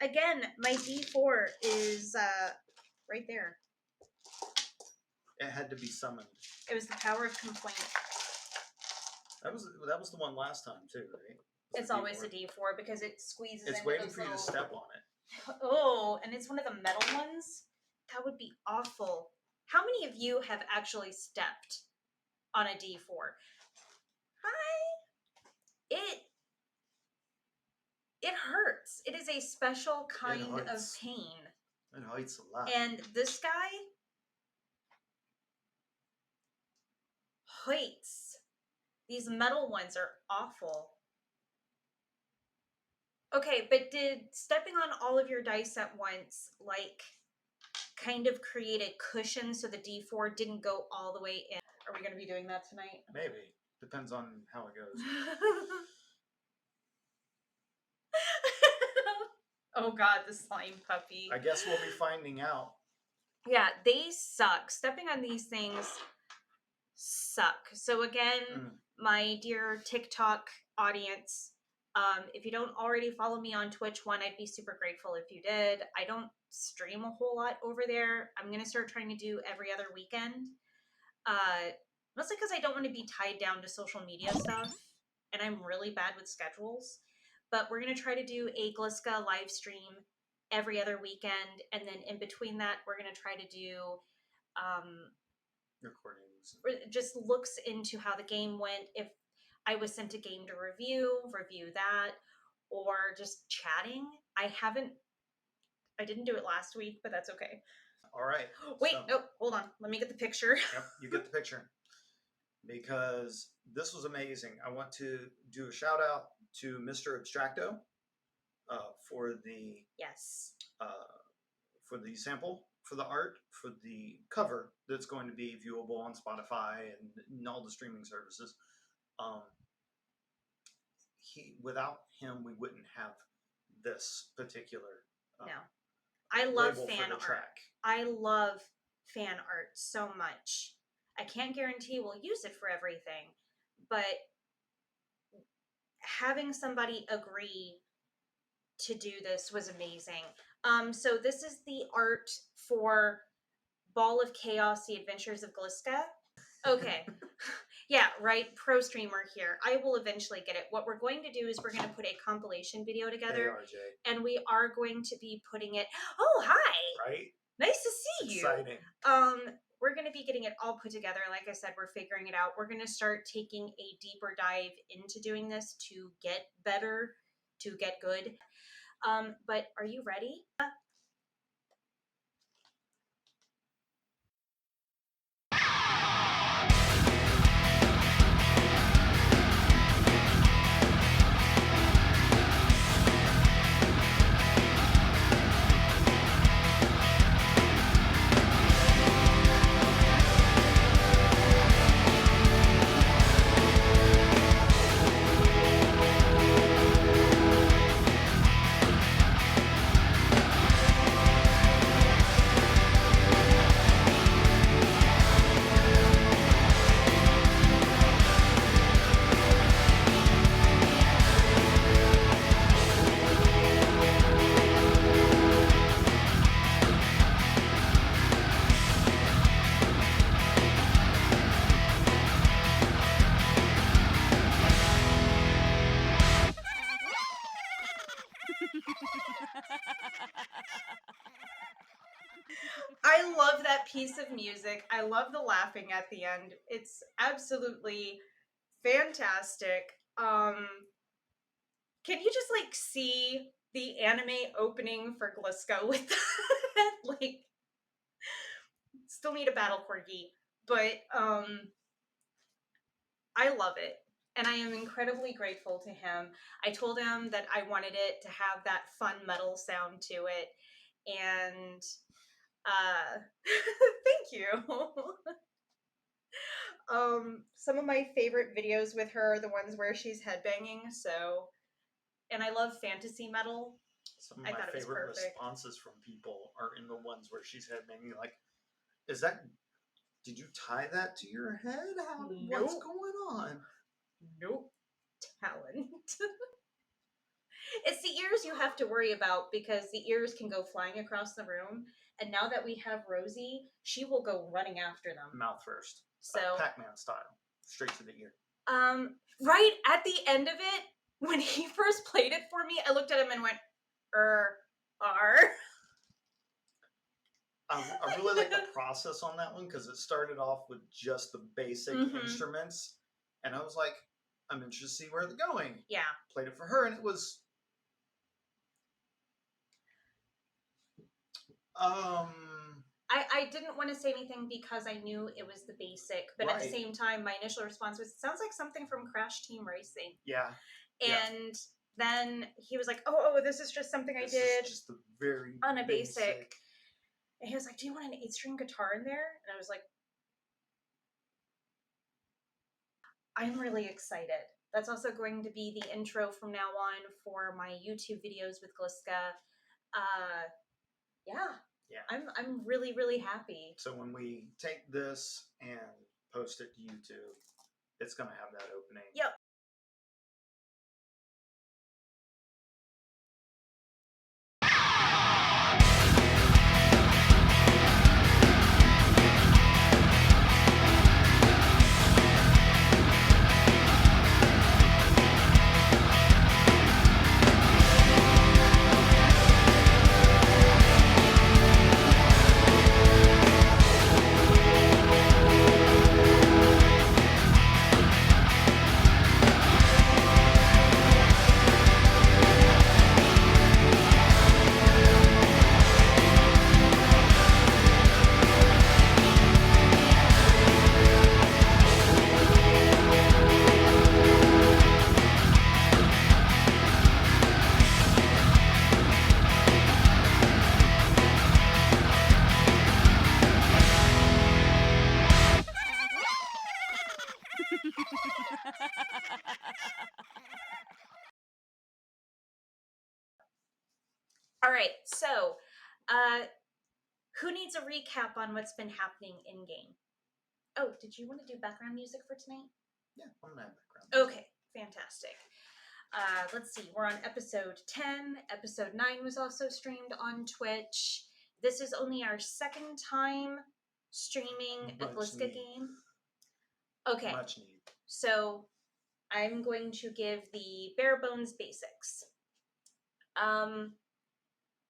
again, my D4 is right there. It had to be summoned. It was the power of complaint. That was the one last time too, right? It's always a D4 because it squeezes. It's waiting for you to step on it. Oh, and it's one of the metal ones? That would be awful. How many of you have actually stepped on a D4? Hi. It hurts. It is a special kind of pain. It hurts a lot. And this guy hates. These metal ones are awful. Okay, but did stepping on all of your dice at once, like, kind of create a cushion so the D4 didn't go all the way in? Are we going to be doing that tonight? Maybe. Depends on how it goes. Oh god, the slime puppy. I guess we'll be finding out. Yeah, they suck. Stepping on these things suck. So again, my dear TikTok audience, if you don't already follow me on Twitch, I'd be super grateful if you did. I don't stream a whole lot over there. I'm going to start trying to do every other weekend. Mostly because I don't want to be tied down to social media stuff, and I'm really bad with schedules. But we're going to try to do a Glisca live stream every other weekend, and then in between that, we're going to try to do recordings. Just looks into how the game went. If I was sent a game to review that, or just chatting. I didn't do it last week, but that's okay. All right. Wait, no, hold on. Let me get the picture. Yep, you get the picture. Because this was amazing. I want to do a shout out to Mr. Abstracto for the for the sample, for the art, for the cover that's going to be viewable on Spotify and all the streaming services. Without him, we wouldn't have this particular. No, I love fan art. I love fan art so much. I can't guarantee we'll use it for everything, but having somebody agree to do this was amazing. So this is the art for Ball of Chaos, The Adventures of Glisca. Okay. Yeah, right. Pro streamer here. I will eventually get it. What we're going to do is we're going to put a compilation video together. Hey, RJ. And we are going to be putting it. Oh, hi. Right? Nice to see you. Exciting. We're going to be getting it all put together. Like I said, we're figuring it out. We're going to start taking a deeper dive into doing this to get better, to get good. But are you ready? I love that piece of music. I love the laughing at the end. It's absolutely fantastic. Can you just like see the anime opening for Glisco with that? Like, still need a battle corgi, but I love it. And I am incredibly grateful to him. I told him that I wanted it to have that fun metal sound to it. And thank you. Some of my favorite videos with her are the ones where she's headbanging, so, and I love fantasy metal. Some of my favorite responses from people are in the ones where she's headbanging, like, did you tie that to your head? What's going on? Nope. Talent. It's the ears you have to worry about because the ears can go flying across the room. And now that we have Rosie, she will go running after them. Mouth first. So Pac-Man style. Straight to the ear. Right at the end of it, when he first played it for me, I looked at him and went, R. I really like the process on that one because it started off with just the basic instruments, and I was like, I'm interested to see where they're going. Yeah. Played it for her, and it was I didn't want to say anything because I knew it was the basic, but at the same time, my initial response was, it sounds like something from Crash Team Racing. Yeah. And then he was like, oh, this is just something I did. Is just the very on a basic. And he was like, do you want an 8-string guitar in there? And I was like, I'm really excited. That's also going to be the intro from now on for my YouTube videos with Glisca. Yeah. I'm really, really happy. So when we take this and post it to YouTube, it's going to have that opening. Yep. All right, so who needs a recap on what's been happening in game? Oh, did you want to do background music for tonight? Yeah, I'm gonna have background music. Okay, fantastic. Let's see, we're on episode 10. Episode 9 was also streamed on Twitch. This is only our second time streaming a Glisca game. Okay. Much need. So I'm going to give the bare bones basics.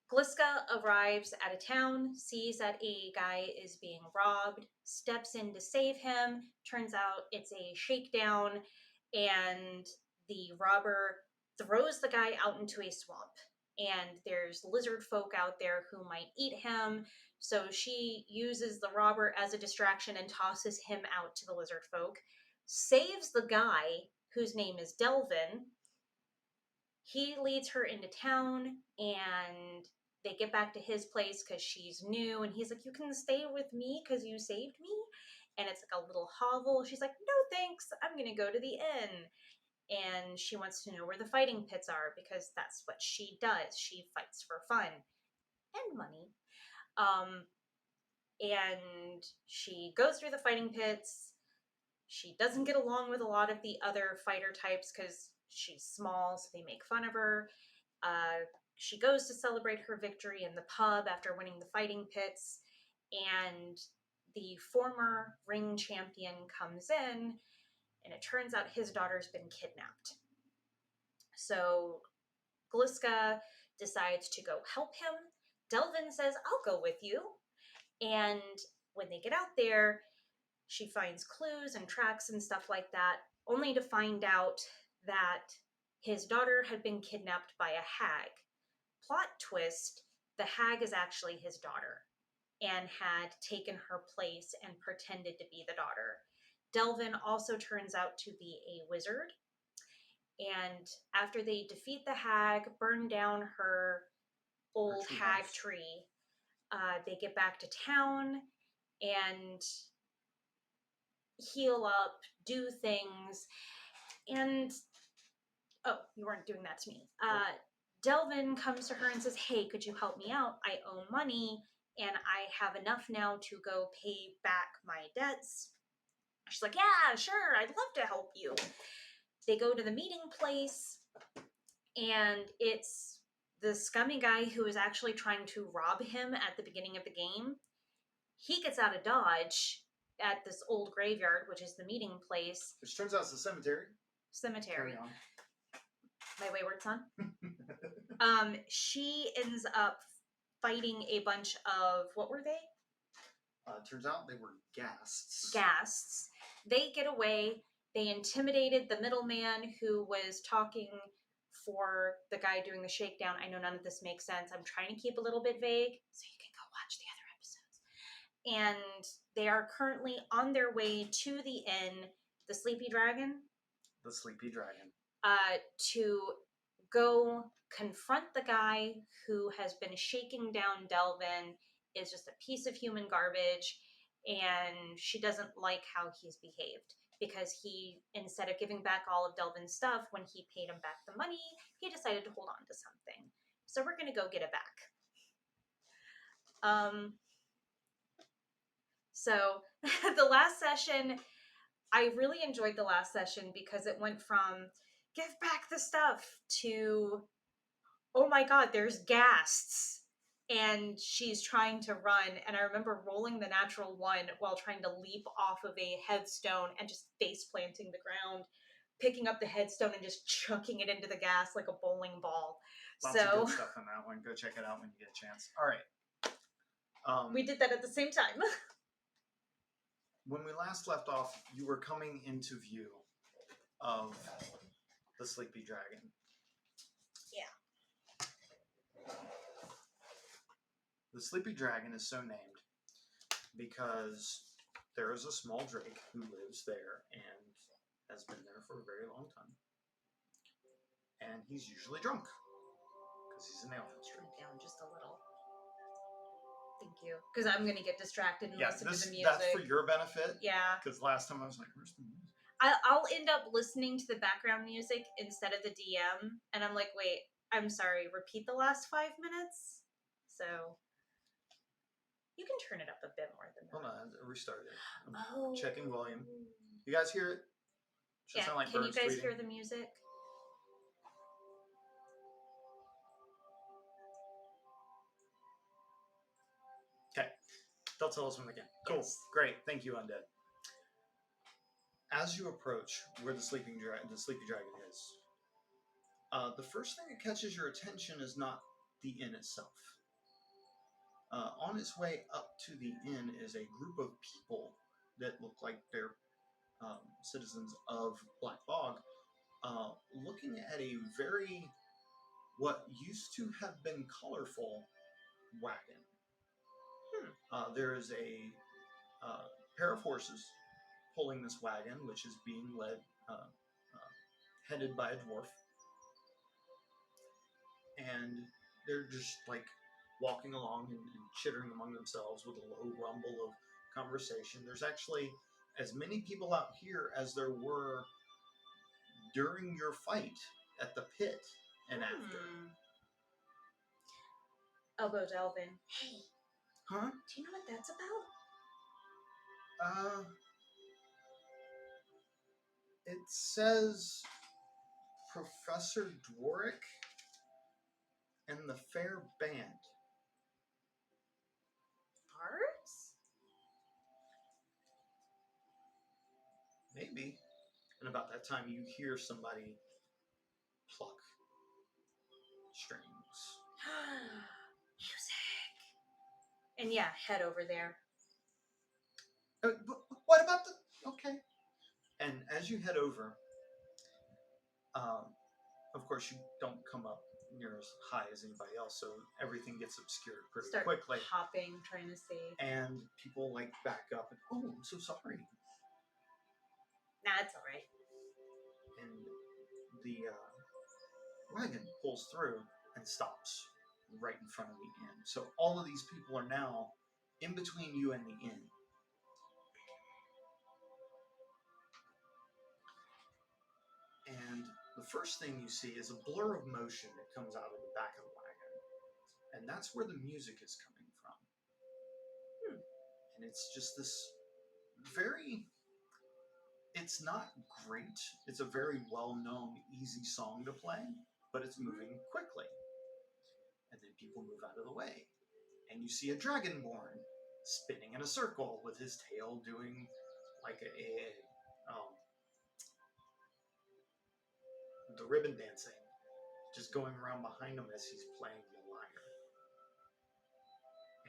Glisca arrives at a town, sees that a guy is being robbed, steps in to save him. Turns out it's a shakedown, and the robber throws the guy out into a swamp. And there's lizard folk out there who might eat him, so she uses the robber as a distraction and tosses him out to the lizard folk. Saves the guy, whose name is Delvin. He leads her into town, and they get back to his place because she's new, and he's like, you can stay with me because you saved me. And it's like a little hovel. She's like, no thanks, I'm gonna go to the inn. And she wants to know where the fighting pits are because that's what she does. She fights for fun and money. And she goes through the fighting pits. She doesn't get along with a lot of the other fighter types because she's small, so they make fun of her. She goes to celebrate her victory in the pub after winning the fighting pits, and the former ring champion comes in, and it turns out his daughter's been kidnapped. So Glisca decides to go help him. Delvin says, I'll go with you. And when they get out there, she finds clues and tracks and stuff like that, only to find out that his daughter had been kidnapped by a hag. Plot twist, the hag is actually his daughter and had taken her place and pretended to be the daughter. Delvin also turns out to be a wizard. And after they defeat the hag, burn down her old hag tree, they get back to town and heal up, do things, and oh, you weren't doing that to me. Delvin comes to her and says, hey, could you help me out? I owe money, and I have enough now to go pay back my debts. She's like, yeah, sure, I'd love to help you. They go to the meeting place, and it's the scummy guy who is actually trying to rob him at the beginning of the game. He gets out of Dodge at this old graveyard, which is the meeting place. Which turns out it's a cemetery. Cemetery. Carry on. My wayward son. She ends up fighting a bunch of, what were they? Turns out they were ghasts. Ghasts. They get away. They intimidated the middleman who was talking for the guy doing the shakedown. I know none of this makes sense. I'm trying to keep a little bit vague so you can go watch the other episodes. And they are currently on their way to the inn, the Sleepy Dragon. The Sleepy Dragon. To go confront the guy who has been shaking down Delvin, is just a piece of human garbage, and she doesn't like how he's behaved because he, instead of giving back all of Delvin's stuff when he paid him back the money, he decided to hold on to something. So we're going to go get it back. So the last session, I really enjoyed the last session because it went from give back the stuff to, oh my god, there's ghasts. And she's trying to run. And I remember rolling the natural one while trying to leap off of a headstone and just face planting the ground, picking up the headstone and just chucking it into the gas like a bowling ball. Lots of good stuff in that one. Go check it out when you get a chance. All right. We did that at the same time. When we last left off, you were coming into view of the Sleepy Dragon. Yeah. The Sleepy Dragon is so named because there is a small drake who lives there and has been there for a very long time. And he's usually drunk because he's an alehouse drake. Down just a little. Thank you. Because I'm going to get distracted and listen to the music. That's for your benefit. Yeah. Because last time I was like, where's the music? I'll end up listening to the background music instead of the DM. And I'm like, wait, I'm sorry, repeat the last 5 minutes? So you can turn it up a bit more than that. Hold on, restart it. I'm checking volume. You guys hear it? Yeah, sound like can you birds guys tweeting. hear the music? Okay, they'll tell us when they can. Cool, Yes. Great, thank you, Undead. As you approach where the Sleepy Dragon is, the first thing that catches your attention is not the inn itself. On its way up to the inn is a group of people that look like they're citizens of Black Bog, looking at a very, what used to have been colorful wagon. There is a pair of horses pulling this wagon, which is being led, headed by a dwarf. And they're just like walking along and chittering among themselves with a low rumble of conversation. There's actually as many people out here as there were during your fight at the pit and after. Elbow Delvin. Hey. Huh? Do you know what that's about? It says Professor Dworick and the Fair Band. Bards? Maybe. And about that time, you hear somebody pluck strings. Music. And yeah, head over there. What about the... Okay. And as you head over, of course, you don't come up near as high as anybody else, so everything gets obscured pretty quickly. Hopping, trying to see. And people like back up and, oh, I'm so sorry. Nah, it's all right. And the wagon pulls through and stops right in front of the inn. So all of these people are now in between you and the inn. And the first thing you see is a blur of motion that comes out of the back of the wagon. And that's where the music is coming from. And it's just this very... It's not great. It's a very well-known, easy song to play. but it's moving quickly. And then people move out of the way. And you see a dragonborn spinning in a circle with his tail doing like the ribbon dancing, just going around behind him as he's playing the lyre.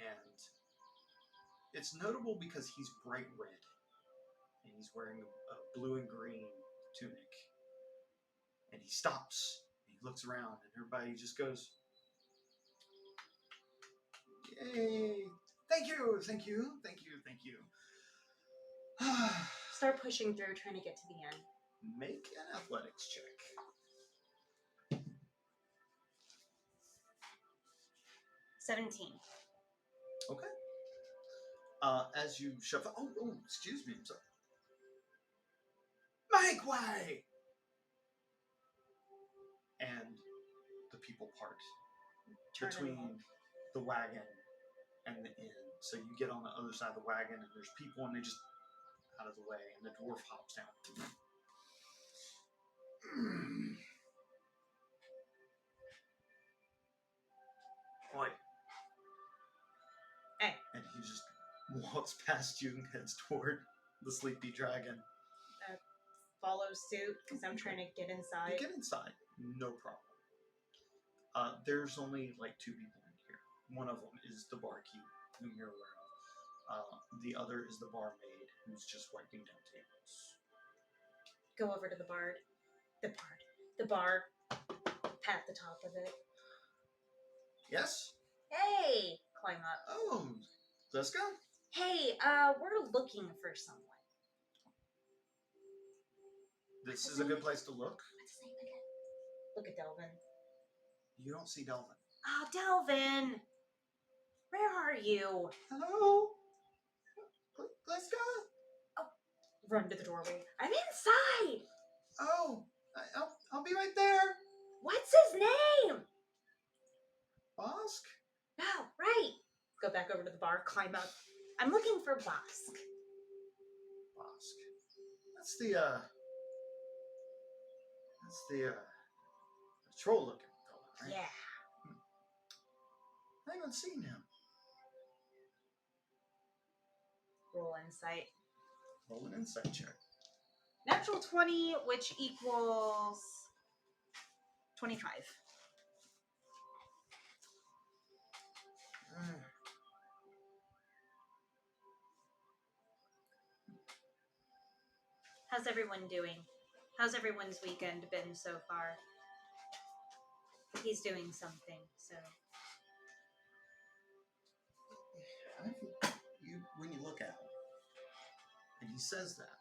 And it's notable because he's bright red, and he's wearing a blue and green tunic. And he stops, and he looks around, and everybody just goes, "Yay! Thank you, thank you, thank you, thank you." Start pushing through, trying to get to the end. Make an athletics check. 17. Okay. As you shove... Oh, excuse me. I'm sorry. Make way! And the people part between the wagon and the inn. So you get on the other side of the wagon, and there's people, and they just out of the way, and the dwarf hops down. Oi. Hey. And he just walks past you and heads toward the sleepy dragon. Follow suit, because I'm trying to get inside. You get inside, no problem. There's only like 2 people in here. One of them is the barkeep, whom you're aware of. The other is the barmaid, who's just wiping down tables. Go over to the bar. Pat the top of it. Yes? Hey! Climb up. Oh, Glisca? Hey, we're looking for someone. This is a good place to look. What's his name again? Look at Delvin. You don't see Delvin. Oh, Delvin! Where are you? Hello? Glisca? Run to the doorway. I'm inside! Oh, I'll be right there. What's his name? Bosk? Oh, right. Go back over to the bar, climb up. I'm looking for Bosk. Bosk. That's the troll looking fella, right? Yeah. I haven't seen him. Roll insight. Roll an insight check. Natural 20, which equals 25. How's everyone doing? How's everyone's weekend been so far? He's doing something, so... I think when you look at him, and he says that,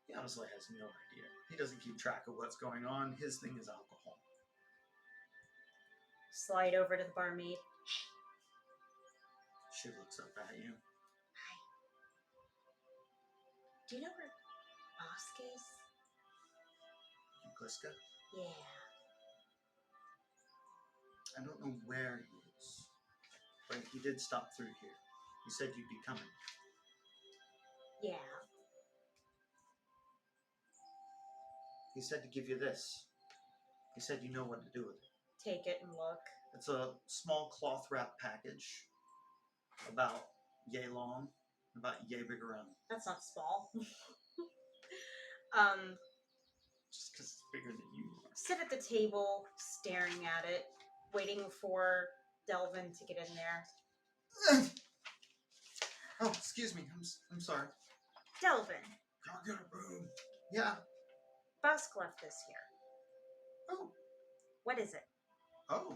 he honestly has no idea. He doesn't keep track of what's going on. His thing is alcohol. Slide over to the barmaid. She looks up at you. Hi. Do you know where Bosk is? Glisca? Yeah. I don't know where he is, but he did stop through here. He said you'd be coming. Yeah. He said to give you this. He said you know what to do with it. Take it and look. It's a small cloth wrap package, about yay long, about yay big around. That's not small. Just because it's bigger than you are. Sit at the table, staring at it, waiting for Delvin to get in there. Oh, excuse me. I'm sorry. Delvin, I'll get a room. Yeah. Bosk left this here. Oh. What is it? Oh.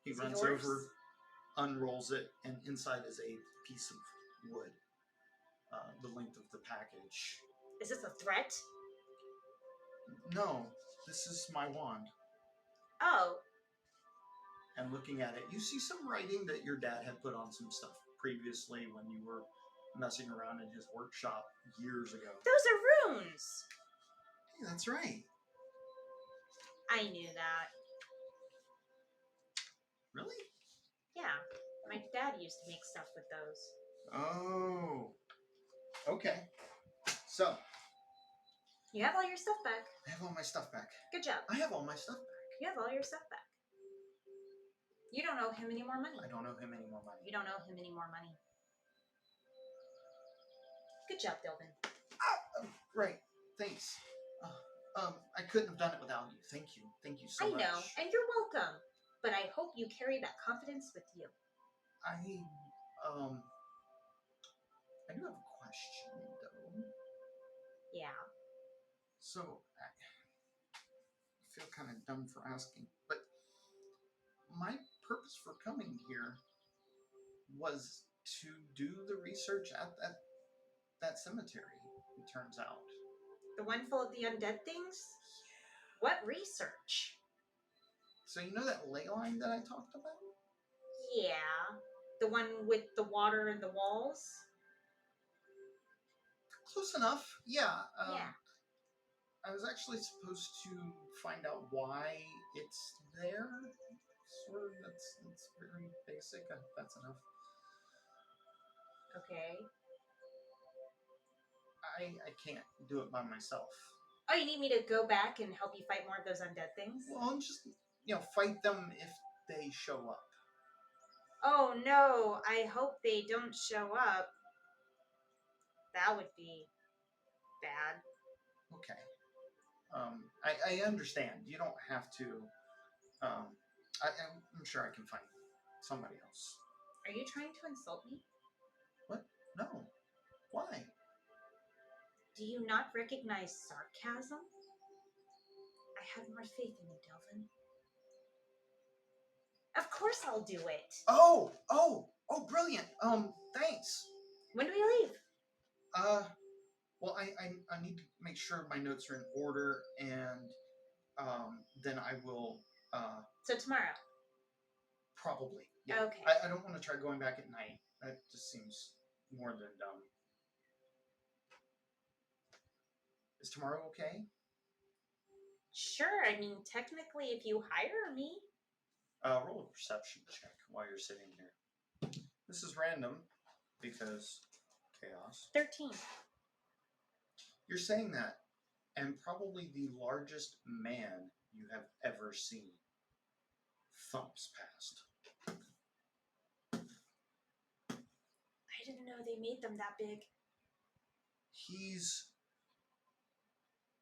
He Is it runs yours? over, unrolls it, and inside is a piece of wood. The length of the package. Is this a threat? No, this is my wand. Oh. And looking at it, you see some writing that your dad had put on some stuff previously when you were messing around in his workshop years ago. Those are runes. Hey, that's right. I knew that. Really? Yeah. My dad used to make stuff with those. Oh. Okay. So, You have all your stuff back. I have all my stuff back. Good job. I have all my stuff back. You have all your stuff back. You don't owe him any more money. I don't owe him any more money. You don't owe him any more money. Good job, Delvin. Right. Thanks. I couldn't have done it without you. Thank you. Thank you so much. I know, and you're welcome. But I hope you carry that confidence with you. I do have a question, though. Yeah. So, I feel kind of dumb for asking, but my purpose for coming here was to do the research at that cemetery, it turns out. The one full of the undead things? What research? So you know that ley line that I talked about? Yeah. The one with the water and the walls? Close enough, yeah. Yeah. I was actually supposed to find out why it's there. Sort of, that's very basic. That's enough. Okay. I can't do it by myself. Oh, you need me to go back and help you fight more of those undead things? Well, and just, fight them if they show up. Oh no, I hope they don't show up. That would be bad. Okay. I understand. You don't have to. I'm sure I can find somebody else. Are you trying to insult me? What? No. Why? Do you not recognize sarcasm? I have more faith in you, Delvin. Of course I'll do it. Oh, brilliant. Thanks. When do we leave? Well, I need to make sure my notes are in order, and then I will. So tomorrow. Probably. Yeah. Okay. I don't want to try going back at night. That just seems more than dumb. Is tomorrow okay? Sure. I mean, technically, if you hire me. Roll a perception check while you're sitting here. This is random because chaos. 13. You're saying that, and probably the largest man you have ever seen thumps past. I didn't know they made them that big. He's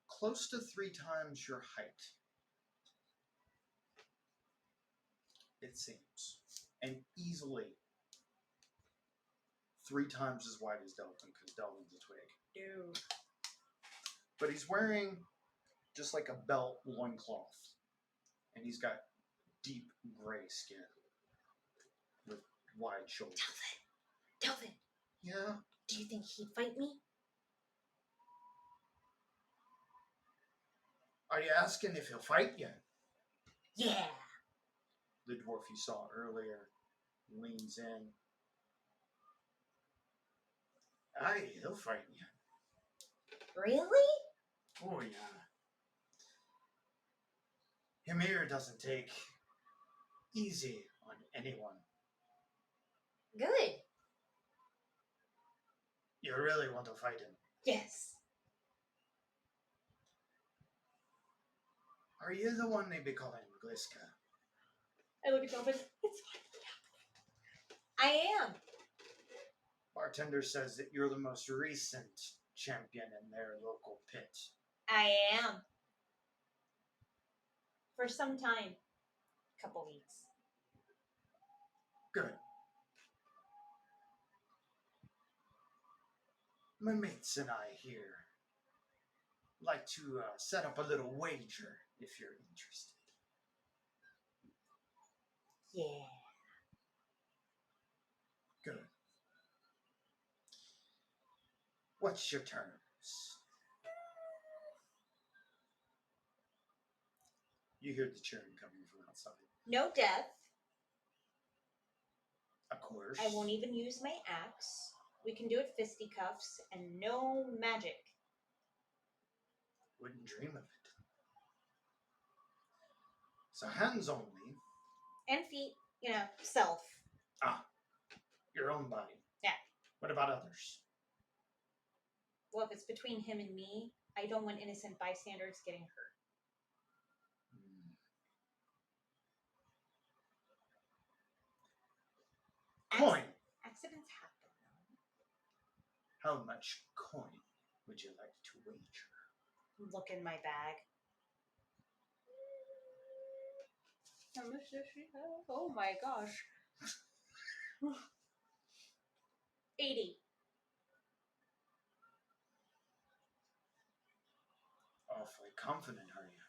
close to 3 times your height. It seems. And easily 3 times as wide as Delvin, because Delvin's a twig. Dude. But he's wearing just like a belt loincloth. And he's got deep gray skin with wide shoulders. Delvin. Yeah? Do you think he'd fight me? Are you asking if he'll fight you? Yeah. The dwarf you saw earlier leans in. Aye, he'll fight you. Really? Oh, yeah. Ymir doesn't take easy on anyone. Good. You really want to fight him? Yes. Are you the one they be calling Glisca? I look at Delvin. It's fine. I am. Bartender says that you're the most recent champion in their local pit. I am. For some time. Couple weeks. Good. My mates and I here like to set up a little wager if you're interested. Yeah. Good. What's your terms? You hear the cheering coming from outside. No death. Of course. I won't even use my axe. We can do it fisticuffs and no magic. Wouldn't dream of it. So hands only. And feet, self. Ah, your own body. Yeah. What about others? Well, if it's between him and me, I don't want innocent bystanders getting hurt. Coin. Accidents happen. How much coin would you like to wager? Look in my bag. How much does she have? Oh my gosh. 80. Awfully confident, are you?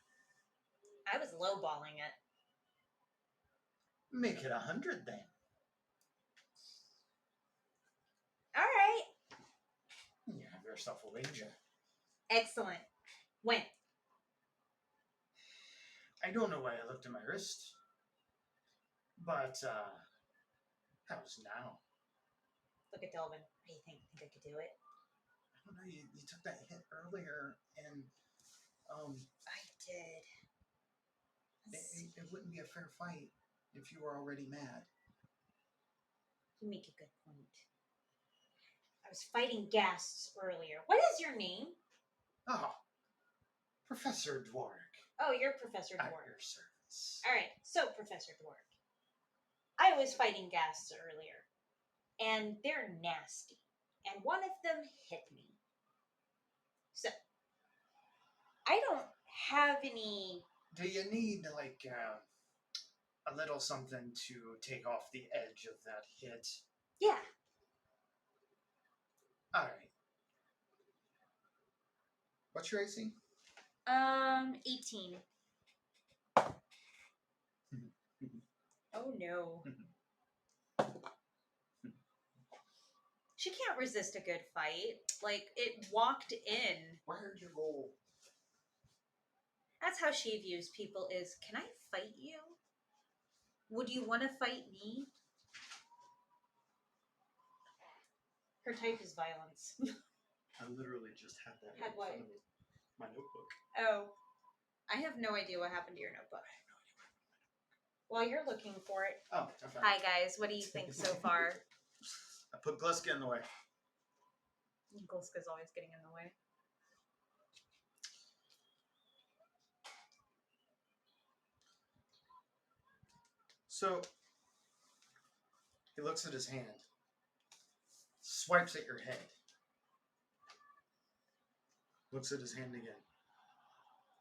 I was lowballing it. Make it 100 then. All right. You have yourself a wager. Excellent. When? I don't know why I looked at my wrist, but how's now? Look at Delvin. What do you think? Think I could do it? I don't know. You took that hit earlier, and I did. it wouldn't be a fair fight if you were already mad. You make a good point. I was fighting ghasts earlier. What is your name? Oh, Professor Dwark. Oh, you're Professor At Dwark. your service. All right, so Professor Dwark. I was fighting ghasts earlier, and they're nasty, and one of them hit me. So, I don't have any... Do you need, like, a little something to take off the edge of that hit? Yeah. All right. What's your AC? 18. Oh no. She can't resist a good fight. Like, it walked in. Where'd you go? That's how she views people is, can I fight you? Would you want to fight me? Her type is violence. I literally just had that Had in what? front of me. My notebook. Oh. I have no idea what happened to your notebook. While you're looking for it. Oh, I found Hi it. guys, what do you think so far? I put Glisca in the way. Glisca's always getting in the way. So, he looks at his hand, swipes at your head, looks at his hand again.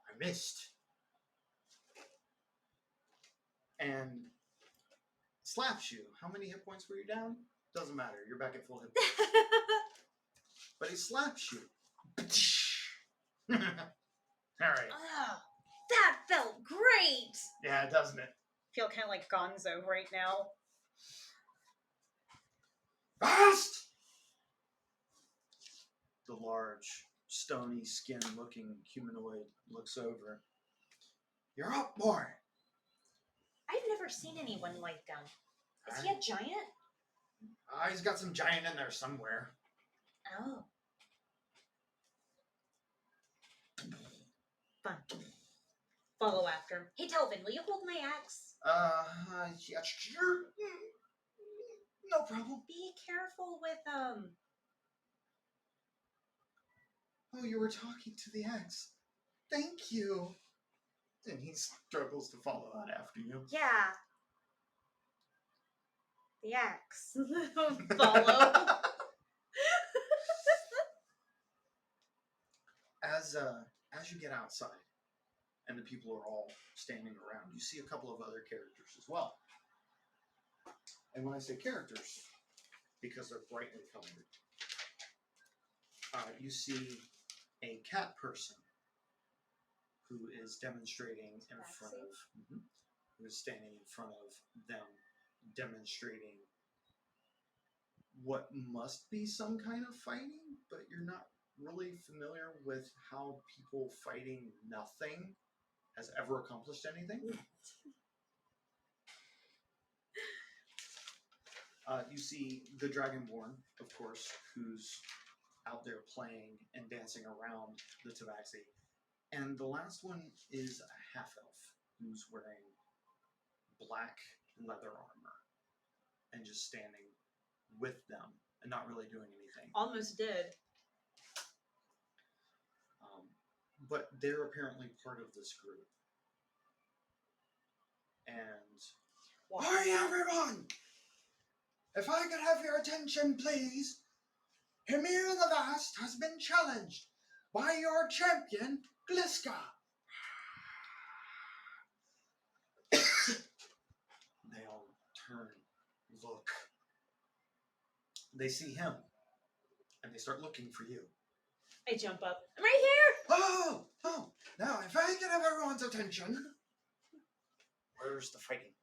I missed. And slaps you. How many hit points were you down? Doesn't matter. You're back at full hit points. But he slaps you. All right. Oh, that felt great! Yeah, doesn't it? Feel kind of like Gonzo right now. Fast! The large, stony skin-looking humanoid looks over. You're up, boy. I've never seen anyone like them. Is he a giant? He's got some giant in there somewhere. Oh. Fun. Follow after him. Hey, Telvin, will you hold my axe? Yeah, sure. No problem. Be careful with, Oh, you were talking to the axe. Thank you. And he struggles to follow out after you. Yeah. The axe. Follow. As you get outside, and the people are all standing around, you see a couple of other characters as well. And when I say characters, because they're brightly colored, you see a cat person who is demonstrating in front of, who is standing in front of them, demonstrating what must be some kind of fighting, but you're not really familiar with how people fighting nothing has ever accomplished anything. You see the Dragonborn, of course, who's out there playing and dancing around the tabaxi. And the last one is a half-elf who's wearing black leather armor and just standing with them and not really doing anything. Almost did. but they're apparently part of this group. And hi everyone! If I could have your attention, please. Hymir the Vast has been challenged by your champion, Glisca. They all turn, look. They see him, and they start looking for you. I jump up. I'm right here! Oh! Now, if I could have everyone's attention. Where's the fighting?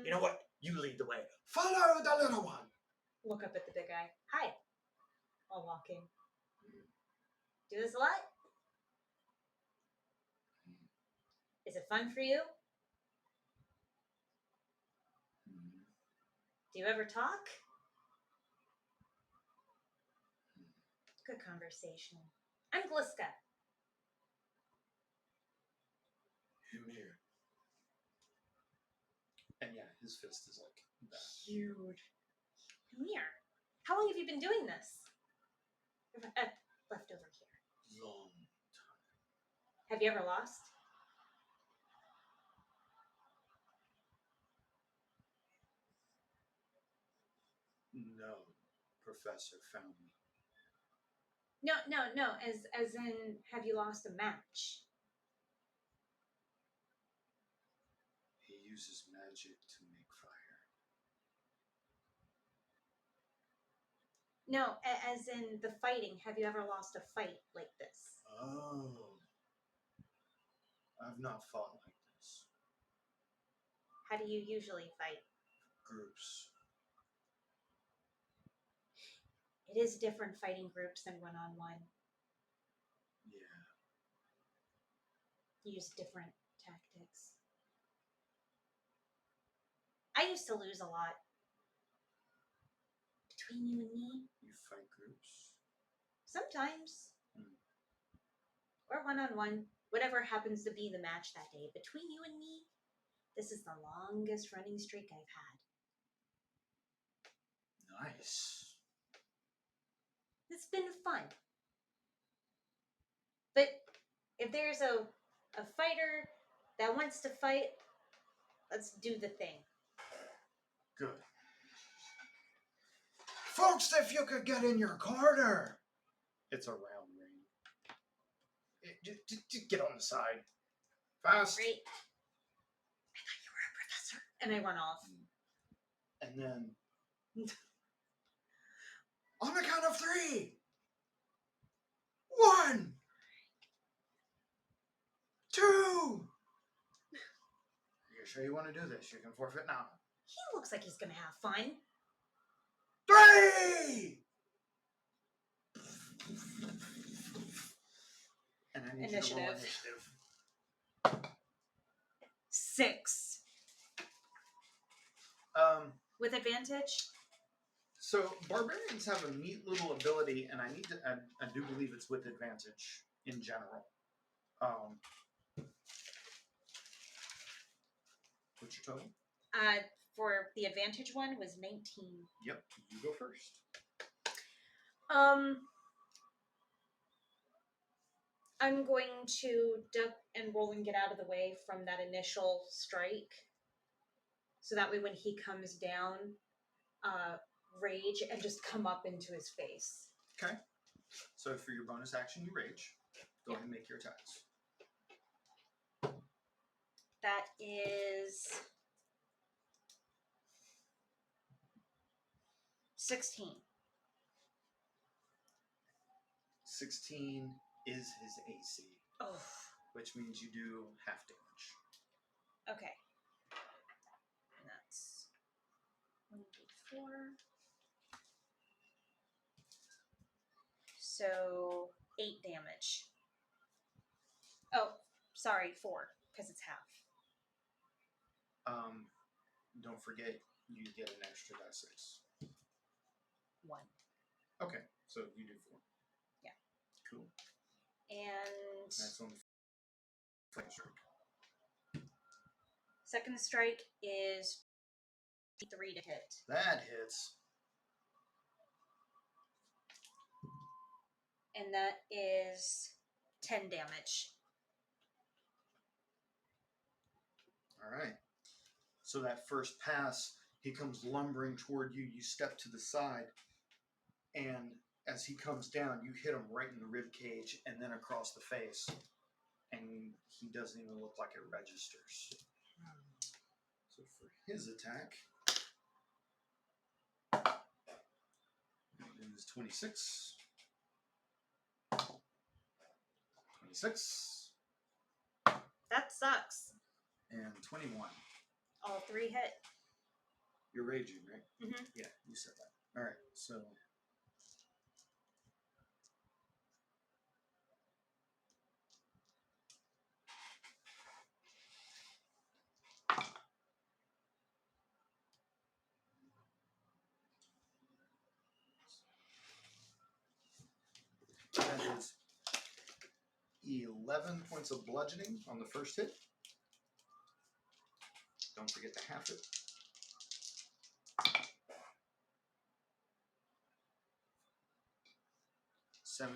You know what? You lead the way. Follow the little one. Look up at the big guy. Hi. While walking. Do this a lot? Is it fun for you? Do you ever talk? Good conversation. I'm Glisca. Hymir. And yeah, his fist is like that. Huge. Hymir, how long have you been doing this? Left over here. Long. Have you ever lost? No, Professor found me. No. As in, have you lost a match? He uses magic to make fire. No, as in the fighting. Have you ever lost a fight like this? Oh. I've not fought like this. How do you usually fight? Groups. It is different fighting groups than one-on-one. Yeah. Use different tactics. I used to lose a lot. Between you and me? You fight groups? Sometimes. Or one-on-one. Whatever happens to be the match that day. Between you and me, this is the longest running streak I've had. Nice. It's been fun. But if there's a fighter that wants to fight, let's do the thing. Good. Folks, if you could get in your corner. It's a round ring. Just get on the side. Fast. Great. I thought you were a professor. And I run off. And then on the count of 3. 1, 2. You sure you want to do this? You can forfeit now. He looks like he's gonna have fun. 3. And I need you to roll initiative. 6. With advantage? So barbarians have a neat little ability, and I do believe it's with advantage in general. What's your total? For the advantage one was 19. Yep, you go first. I'm going to duck and roll and get out of the way from that initial strike. So that way when he comes down, rage and just come up into his face. Okay. So for your bonus action, you rage. Go ahead and make your attacks. That is 16. 16 is his AC. Oh. Which means you do half damage. Okay. And that's 1d4. So 8 damage. Oh, sorry, 4, because it's half. Don't forget you get an extra d6. 1. Okay, so you do 4. Yeah. Cool. And That's on the second strike. Second strike is 3 to hit. That hits. And that is 10 damage. All right. So that first pass, he comes lumbering toward you. You step to the side, and as he comes down, you hit him right in the rib cage and then across the face. And he doesn't even look like it registers. So for his attack, it is 26. 26. That sucks. And 21. All 3 hit. You're raging, right? Mm-hmm. Yeah, you said that. All right, so... That is 11 points of bludgeoning on the first hit. Don't forget to half it. $17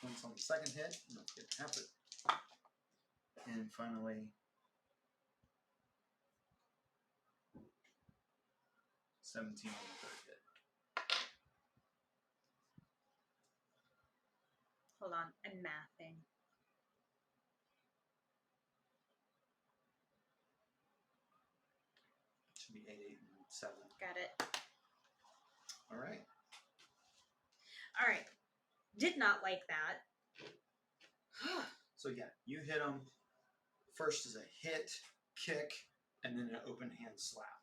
points on the second hit. Don't forget to half it. And finally, 17 on the third hit. Hold on, I'm mathing. Should be 8, 8, and 7. Got it. All right. All right. Did not like that. So yeah, you hit him. First is a hit, kick, and then an open hand slap.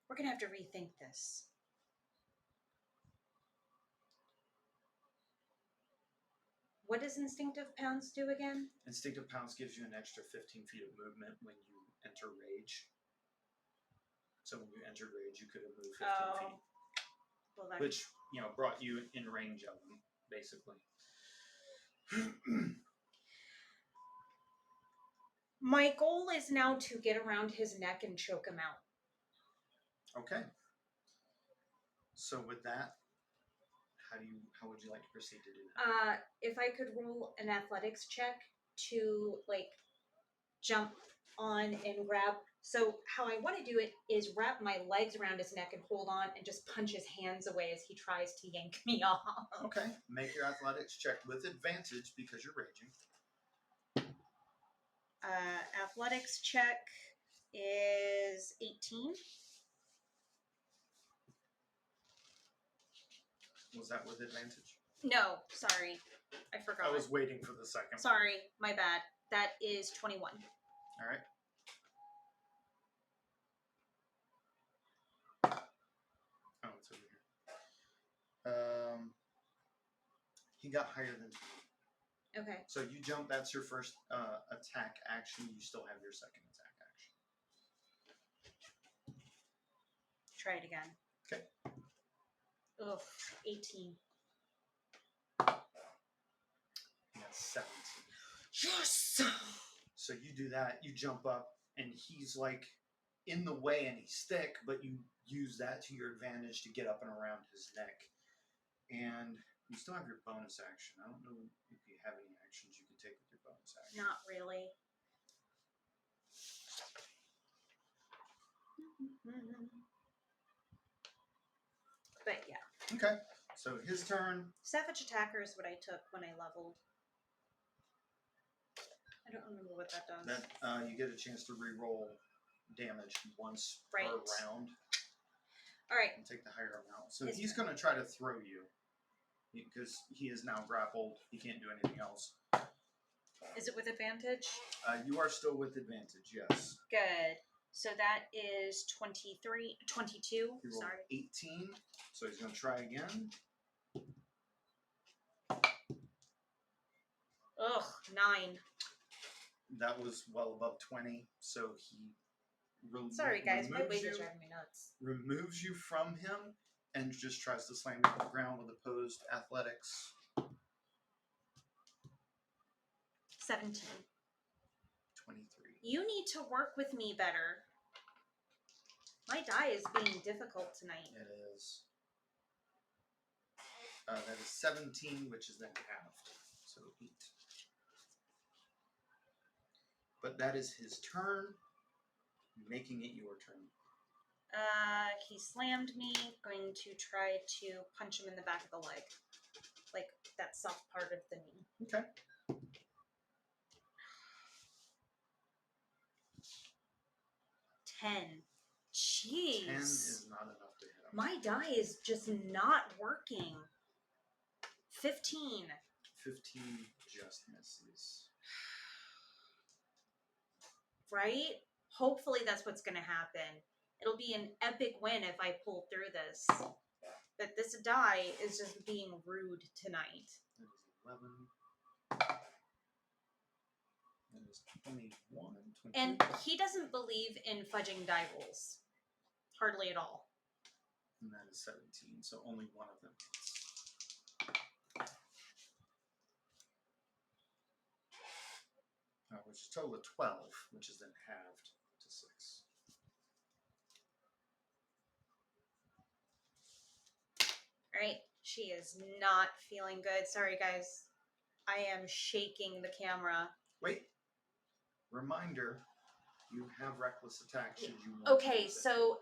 We're going to have to rethink this. What does Instinctive Pounce do again? Instinctive Pounce gives you an extra 15 feet of movement when you enter rage. So when you entered rage, you could have moved 15 feet. Well, that... Which, brought you in range of them, basically. My goal is now to get around his neck and choke him out. Okay. So with that, how would you like to proceed to do that? If I could roll an athletics check to, jump on and grab. So how I want to do it is wrap my legs around his neck and hold on and just punch his hands away as he tries to yank me off. Okay. Make your athletics check with advantage because you're raging. Athletics check is 18. Was that with advantage? No, sorry. I forgot. I was waiting for the second. Sorry, my bad. That is 21. All right. Oh, it's over here. He got higher than 20. Okay. So you jump. That's your first attack action. You still have your second attack action. Try it again. Okay. Ugh, 18. He got 17. Yes! So you do that. You jump up, and he's in the way, and he's thick, but you use that to your advantage to get up and around his neck. And you still have your bonus action. I don't know if you have any actions you can take with your bonus action. Not really. But yeah. Okay. So his turn. Savage Attacker is what I took when I leveled. I don't remember what that does. That you get a chance to re-roll damage once per round. All right. And take the higher amount. So he's going to try to throw you because he is now grappled. He can't do anything else. Is it with advantage? You are still with advantage, yes. Good. So that is 22. He rolled Sorry. 18. So he's going to try again. Ugh, 9. That was well above 20. So he Sorry, guys. My weight is driving me nuts. Removes you from him and just tries to slam you to the ground with opposed athletics. 17. 23. You need to work with me better. My die is being difficult tonight. It is. That is 17, which is then halved. So 8. But that is his turn, making it your turn. He slammed me. Going to try to punch him in the back of the leg. Like that soft part of the knee. Okay. Jeez. 10 is not enough to hit him. My die is just not working. 15. 15 just misses. Right? Hopefully that's what's going to happen. It'll be an epic win if I pull through this. But this die is just being rude tonight. That is 11. That is 21. 22. And he doesn't believe in fudging die rolls. Hardly at all. And that is 17, so only one of them hits. Which is a total of 12, which is then halved to 6. Alright, she is not feeling good. Sorry, guys. I am shaking the camera. Wait. Reminder, you have reckless attack should you want to Okay, use it. so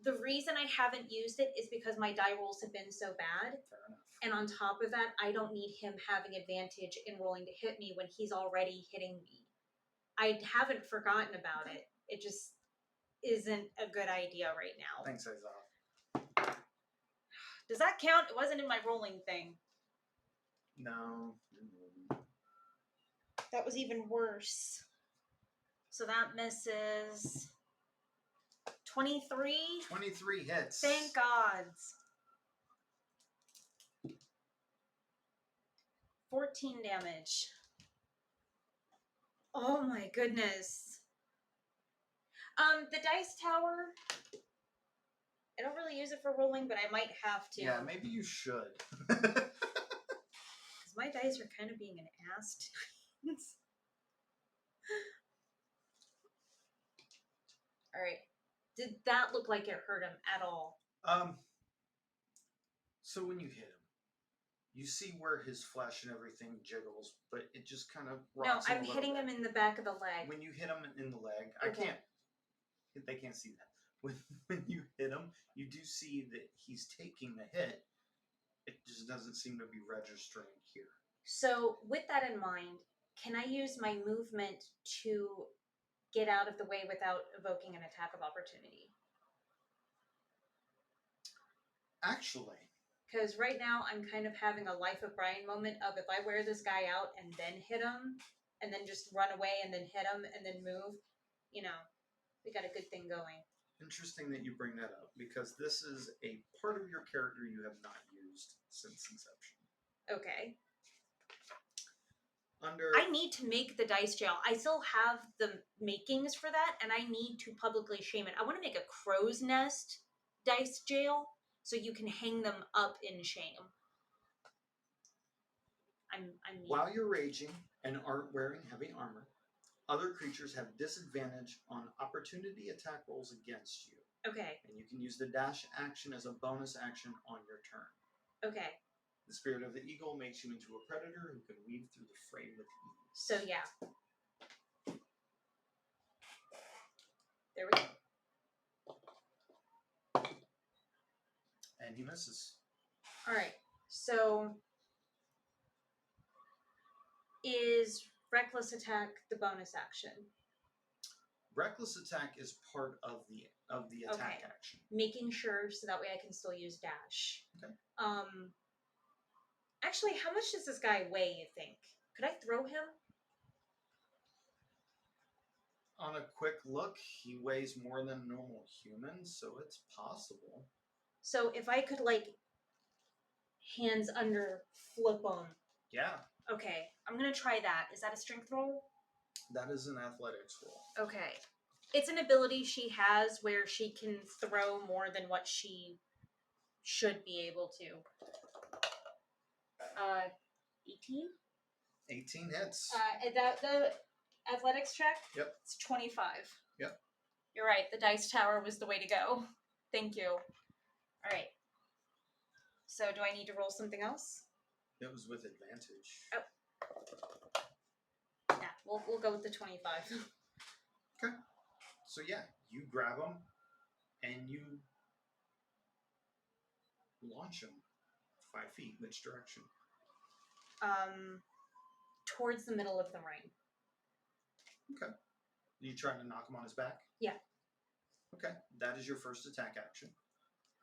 the reason I haven't used it is because my die rolls have been so bad. Fair enough. And on top of that, I don't need him having advantage in rolling to hit me when he's already hitting me. I haven't forgotten about it. It just isn't a good idea right now. Thanks, Isaac. Does that count? It wasn't in my rolling thing. No. That was even worse. So that misses 23. 23 hits. Thank gods. 14 damage. Oh my goodness. The dice tower. I don't really use it for rolling, but I might have to. Yeah, maybe you should. Because my dice are kind of being an ass tonight. Alright. Did that look like it hurt him at all? So when you hit him, you see where his flesh and everything jiggles, but it just kind of No, rocks him I'm a little hitting bit. him in the back of the leg. When you hit him in the leg, Okay. they can't see that. When you hit him, you do see that he's taking the hit. It just doesn't seem to be registering here. So, with that in mind, can I use my movement to get out of the way without evoking an attack of opportunity? Actually. Because right now I'm kind of having a Life of Brian moment of if I wear this guy out and then hit him, and then just run away and then hit him and then move, you know, we got a good thing going. Interesting that you bring that up, because this is a part of your character you have not used since inception. Okay. I need to make the dice jail. I still have the makings for that, and I need to publicly shame it. I want to make a crow's nest dice jail so you can hang them up in shame. While you're raging and aren't wearing heavy armor, other creatures have disadvantage on opportunity attack rolls against you. Okay. And you can use the dash action as a bonus action on your turn. Okay. The spirit of the eagle makes you into a predator who can weave through the fray with ease. So yeah. There we go. And he misses. Alright. So is reckless attack the bonus action? Reckless attack is part of the attack action. Making sure so that way I can still use dash. Okay. Actually, how much does this guy weigh, you think? Could I throw him? On a quick look, he weighs more than a normal human, so it's possible. So if I could, like, hands under flip him. Yeah. Okay, I'm gonna try that. Is that a strength roll? That is an athletics roll. Okay. It's an ability she has where she can throw more than what she should be able to. 18? 18 hits. That the athletics check? Yep. It's 25. Yep. You're right. The dice tower was the way to go. Thank you. All right. So do I need to roll something else? It was with advantage. Oh. Yeah, we'll go with the 25. Okay. So yeah, you grab them and you launch them 5 feet. Which direction? Towards the middle of the ring. Okay. You trying to knock him on his back? Yeah. Okay. That is your first attack action.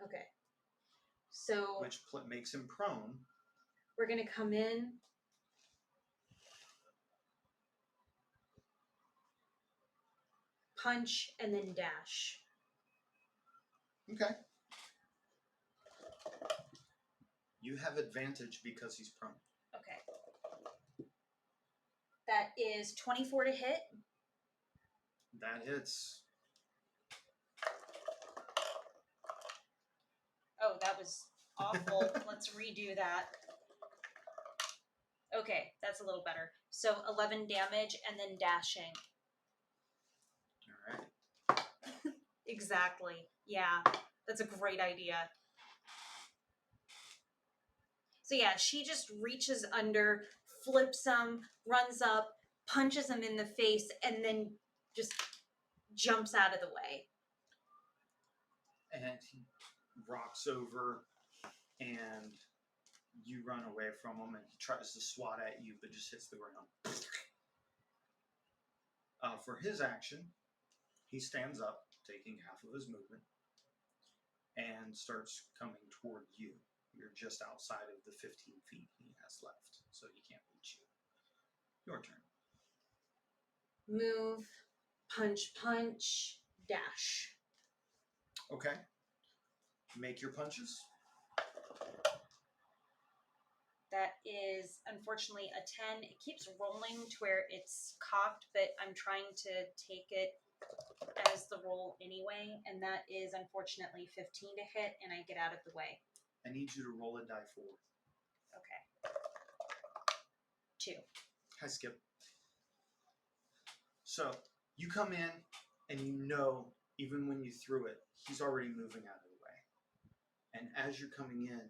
Okay. So Which makes him prone. we're gonna come in. Punch and then dash. Okay. You have advantage because he's prone. Okay. That is 24 to hit. That hits. Oh, that was awful. Let's redo that. Okay, that's a little better. So 11 damage and then dashing. All right. Exactly. Yeah, that's a great idea. So yeah, she just reaches under, flips him, runs up, punches him in the face, and then just jumps out of the way. And he rocks over and you run away from him and he tries to swat at you but just hits the ground. For his action, he stands up, taking half of his movement, and starts coming toward you. You're just outside of the 15 feet he has left, so he can't reach you. Your turn. Move, punch, punch, dash. Okay. Make your punches. That is unfortunately a 10. It keeps rolling to where it's cocked, but I'm trying to take it as the roll anyway, and that is unfortunately 15 to hit, and I get out of the way. I need you to roll a die 4. Okay. 2. Hi, Skip. So, you come in, and you know, even when you threw it, he's already moving out of the way. And as you're coming in,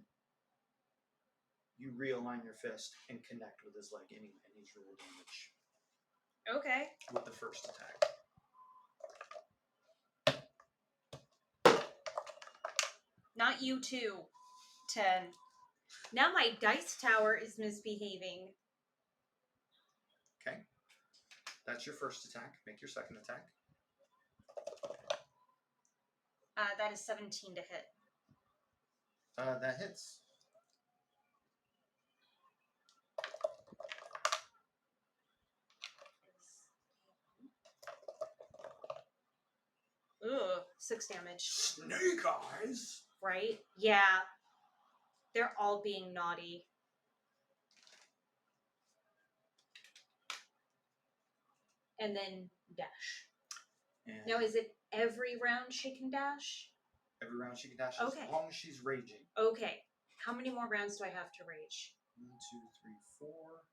you realign your fist and connect with his leg anyway, and he's roll damage. Okay. With the first attack. Not you too. 10. Now my dice tower is misbehaving. Okay. That's your first attack. Make your second attack. That is 17 to hit. That hits. Ugh, 6 damage. Snake eyes! Right? Yeah. They're all being naughty. And then dash. And Now, is it every round she can dash? every round she can dash Okay. as long as she's raging. Okay. How many more rounds do I have to rage? 1, 2, 3, 4.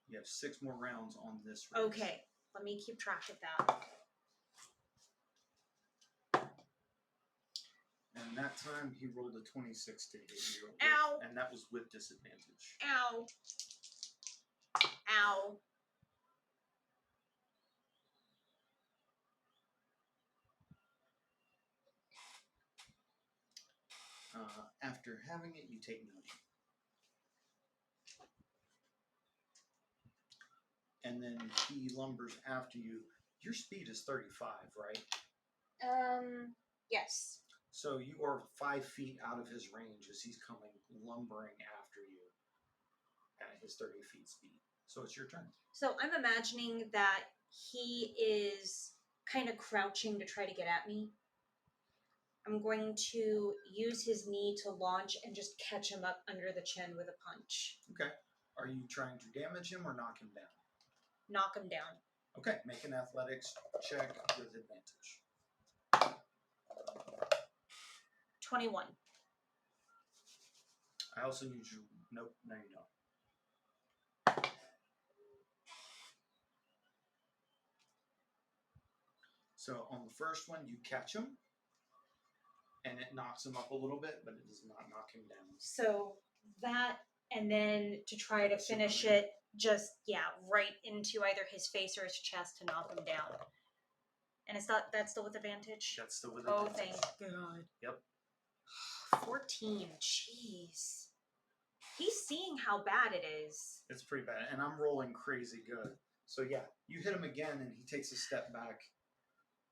You have 6 more rounds on this rage. Okay. Let me keep track of that. And that time he rolled a 26 to hit you. Ow! And that was with disadvantage. Ow. Ow. After having it, you take 9. And then he lumbers after you. Your speed is 35, right? Yes. So you are 5 feet out of his range as he's coming lumbering after you at his 30 feet speed. So it's your turn. So I'm imagining that he is kind of crouching to try to get at me. I'm going to use his knee to launch and just catch him up under the chin with a punch. Okay. Are you trying to damage him or knock him down? Knock him down. Okay. Make an athletics check with advantage. 21. I also need you. Nope. No, you don't. So on the first one, you catch him, and it knocks him up a little bit, but it does not knock him down. So that, and then to try to finish Superman. it, just, right into either his face or his chest to knock him down. And that's still with advantage? That's still with Oh, advantage. thank God. Yep. 14, jeez. He's seeing how bad it is. It's pretty bad, and I'm rolling crazy good. So yeah, you hit him again, and he takes a step back.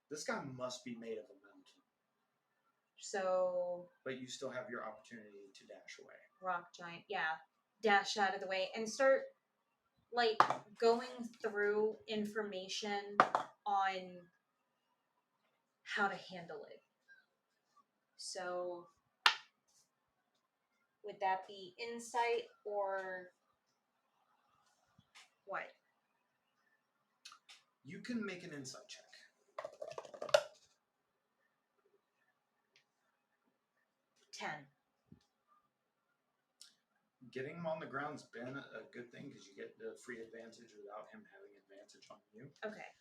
This guy must be made of a mountain. So... But you still have your opportunity to dash away. Rock giant, dash out of the way and start like going through information on how to handle it. So would that be insight or what? You can make an insight check. 10. Getting him on the ground's been a good thing because you get the free advantage without him having advantage on you. Okay.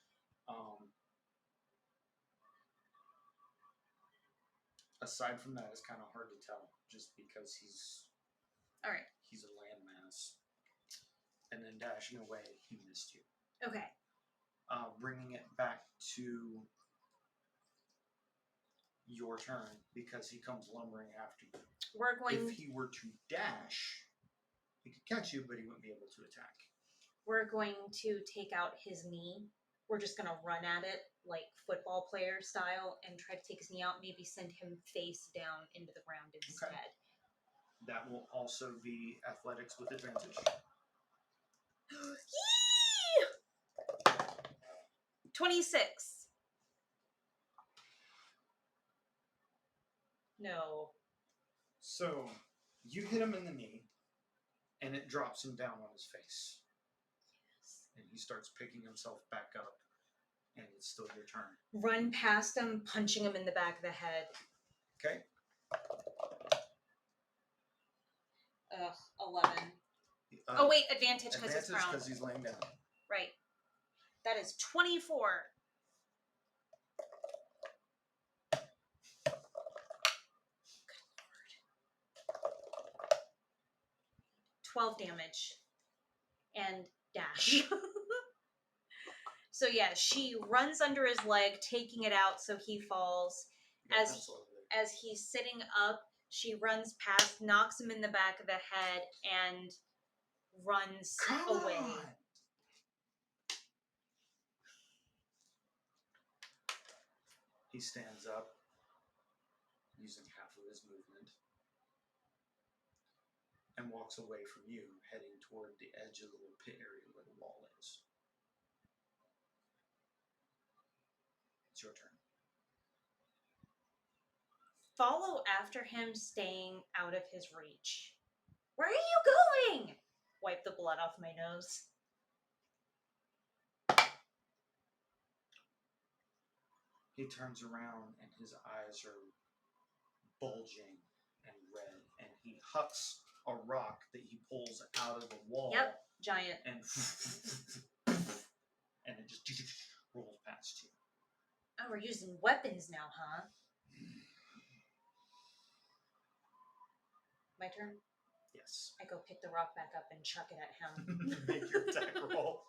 Aside from that, it's kind of hard to tell just because he's All right. He's a landmass. And then dashing away, he missed you. Okay. Bringing it back to your turn because he comes lumbering after you. We're going. If he were to dash, he could catch you, but he wouldn't be able to attack. We're going to take out his knee. We're just going to run at it like football player style and try to take his knee out, maybe send him face down into the ground instead. Okay. That will also be athletics with advantage. 26. No. So, you hit him in the knee, and it drops him down on his face. Yes. And he starts picking himself back up, and it's still your turn. Run past him, punching him in the back of the head. Okay. 11. Oh, wait, advantage because he's Advantage prone. because he's laying down. Right. That is 24. Good Lord. 12 damage. And dash. So yeah, she runs under his leg, taking it out so he falls. As he's sitting up, she runs past, knocks him in the back of the head, and runs away. On! He stands up, using half of his movement, and walks away from you, heading toward the edge of the little pit area where the wall is. It's your turn. Follow after him, staying out of his reach. Where are you going? Wipe the blood off my nose. He turns around and his eyes are bulging and red, and he hucks a rock that he pulls out of the wall. Yep, giant. And it just rolls past you. Oh, we're using weapons now, huh? My turn? Yes. I go pick the rock back up and chuck it at him. Make your attack roll.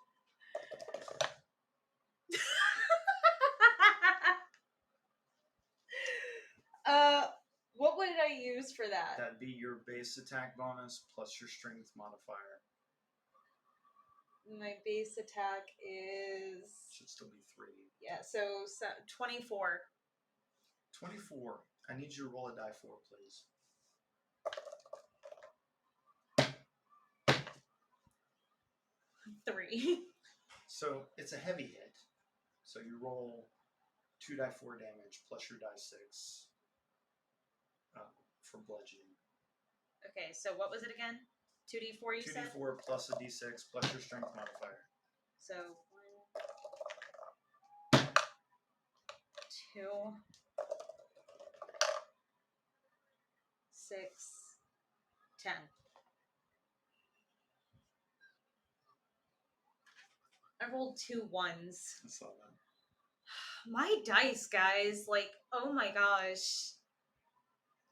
What would I use for that? That'd be your base attack bonus plus your strength modifier. My base attack is... Should still be 3. Yeah, so 24. 24. I need you to roll a die 4, please. Three. So it's a heavy hit. So you roll 2 die 4 damage plus your die 6 for bludgeoning. Okay, so what was it again? 2d4 you said? 2d4 plus a d6 plus your strength modifier. So 1, 2, 6, 10. I rolled 2 1s. I saw that. My dice, guys. Like, oh my gosh.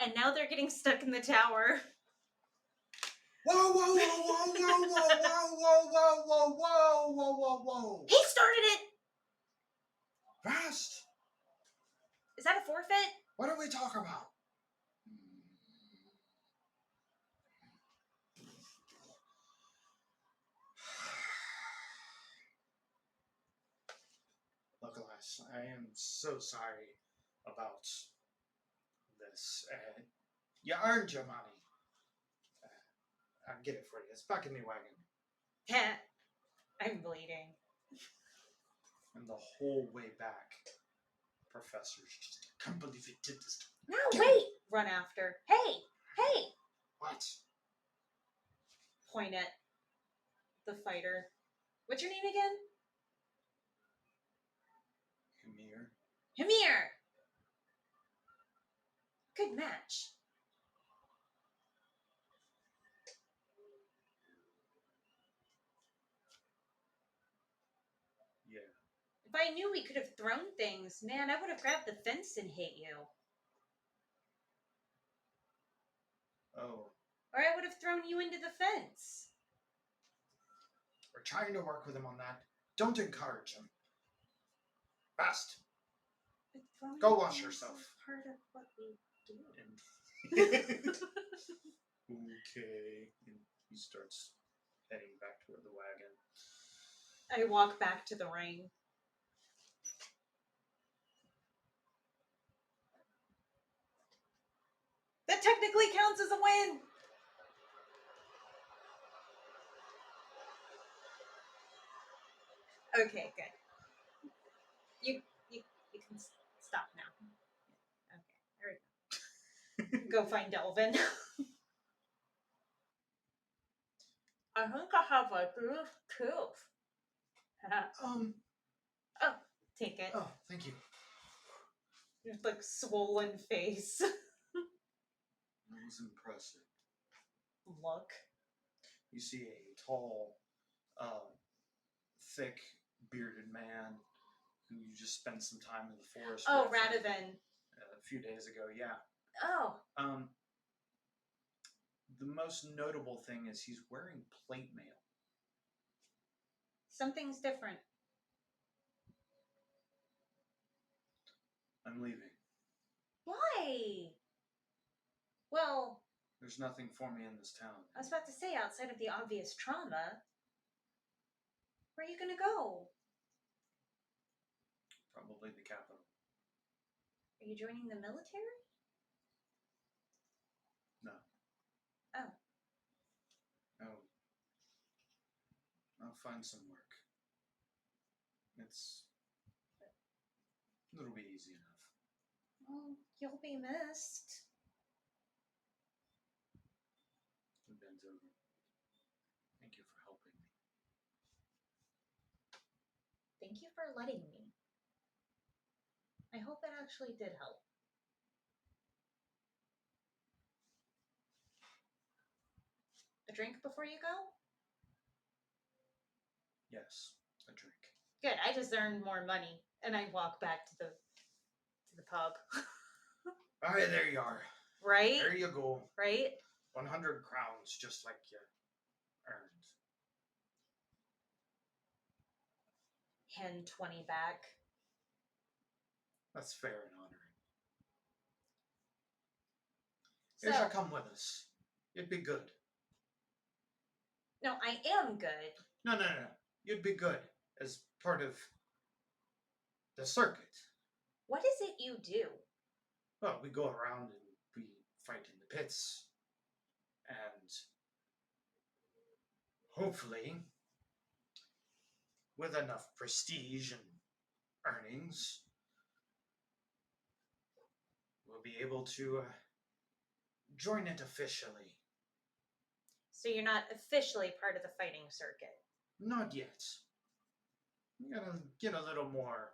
And now they're getting stuck in the tower. Whoa, whoa, whoa, whoa, whoa, whoa, whoa, whoa, whoa, whoa, whoa, whoa, whoa. He started it! Fast! Is that a forfeit? What do we talk about? Look, Elias, I am so sorry about this. You earned your money. I'll get it for you. It's back in the wagon. I'm bleeding. And the whole way back, Professor's just, I can't believe you did this to me. No, wait! Run after. Hey! Hey! What? Point at the fighter. What's your name again? Hymir. Hymir! Good match. Yeah. If I knew we could have thrown things, man, I would have grabbed the fence and hit you. Oh. Or I would have thrown you into the fence. We're trying to work with him on that. Don't encourage him. Fast. Go wash yourself. Part of what we do. Okay. And he starts heading back toward the wagon. I walk back to the ring. That technically counts as a win. Okay, good. You can stop now. Okay, there we go. Go find Delvin. I think I have a blue tooth. Oh, take it. Oh, thank you. Your like swollen face. That was impressive. Look. You see a tall, thick, bearded man who you just spent some time in the forest Oh, with Radovan. a few days ago, yeah. Oh. The most notable thing is he's wearing plate mail. Something's different. I'm leaving. Why? Well, There's nothing for me in this town. I was about to say, outside of the obvious trauma, where are you gonna go? Probably the capital. Are you joining the military? No. Oh. No. I'll find some work. It'll be easy enough. Well, you'll be missed. He bends over. Thank you for helping me. Thank you for letting me. I hope it actually did help. A drink before you go? Yes, a drink. Good. I just earned more money, and I walk back to the pub. All right, there you are. Right? There you go. Right? 100 crowns, just like you earned. Hand 20 back. That's fair and honoring. So, You should come with us. You'd be good. No, I am good. No. You'd be good as part of the circuit. What is it you do? Well, we go around and we fight in the pits. And hopefully, with enough prestige and earnings, we'll be able to join it officially. So you're not officially part of the fighting circuit? Not yet. We gotta get a little more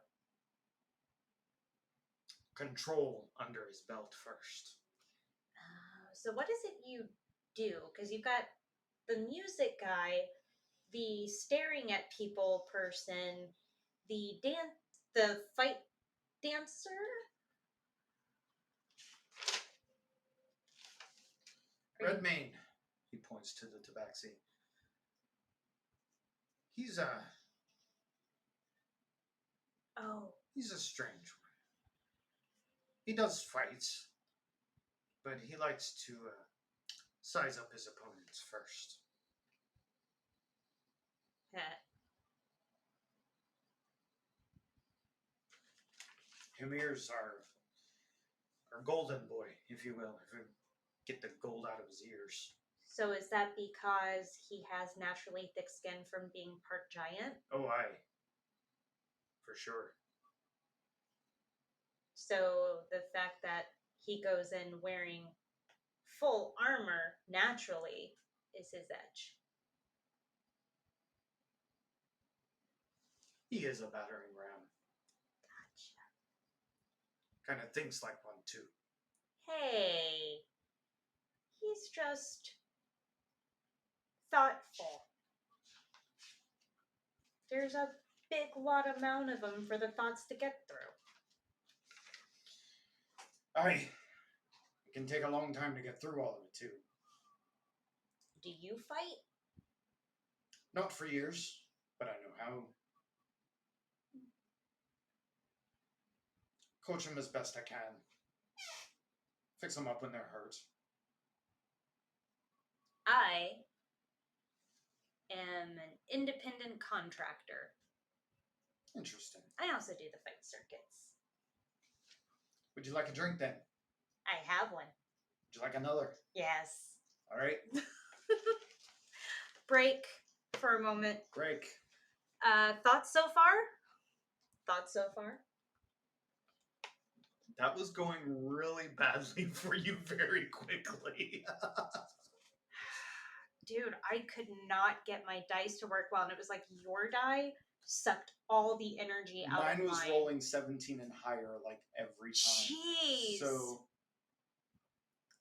control under his belt first. So what is it you do? Because you've got the music guy, the staring at people person, the fight dancer. Redmayne, he points to the tabaxi. He's a strange one. He does fights, but he likes to size up his opponents first. Hymir's our golden boy, if you will. If we get the gold out of his ears. So is that because he has naturally thick skin from being part giant? Oh, aye. For sure. So the fact that he goes in wearing full armor naturally is his edge. He is a battering ram. Gotcha. Kind of thinks like one, too. Hey, he's just thoughtful. There's a big amount of them for the thoughts to get through. Aye. It can take a long time to get through all of it, too. Do you fight? Not for years, but I know how. Coach them as best I can. Fix them up when they're hurt. I am an independent contractor. Interesting. I also do the fight circuits. Would you like a drink then? I have one. Would you like another? Yes. All right. Break for a moment. Break. Thoughts so far? Thoughts so far? That was going really badly for you very quickly. Dude, I could not get my dice to work well, and it was like your die sucked all the energy out of mine. Mine was rolling 17 and higher like every time. Jeez. So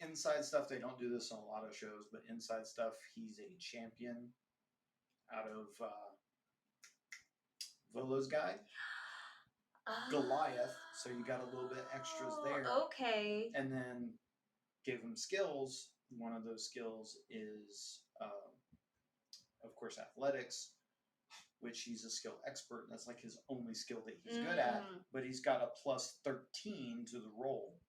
inside stuff, they don't do this on a lot of shows, but inside stuff, he's a champion out of Volo's guy. Goliath, so you got a little bit extras there. Okay. And then gave him skills. One of those skills is, of course, athletics, which he's a skill expert. That's like his only skill that he's good at. But he's got a plus 13 to the roll,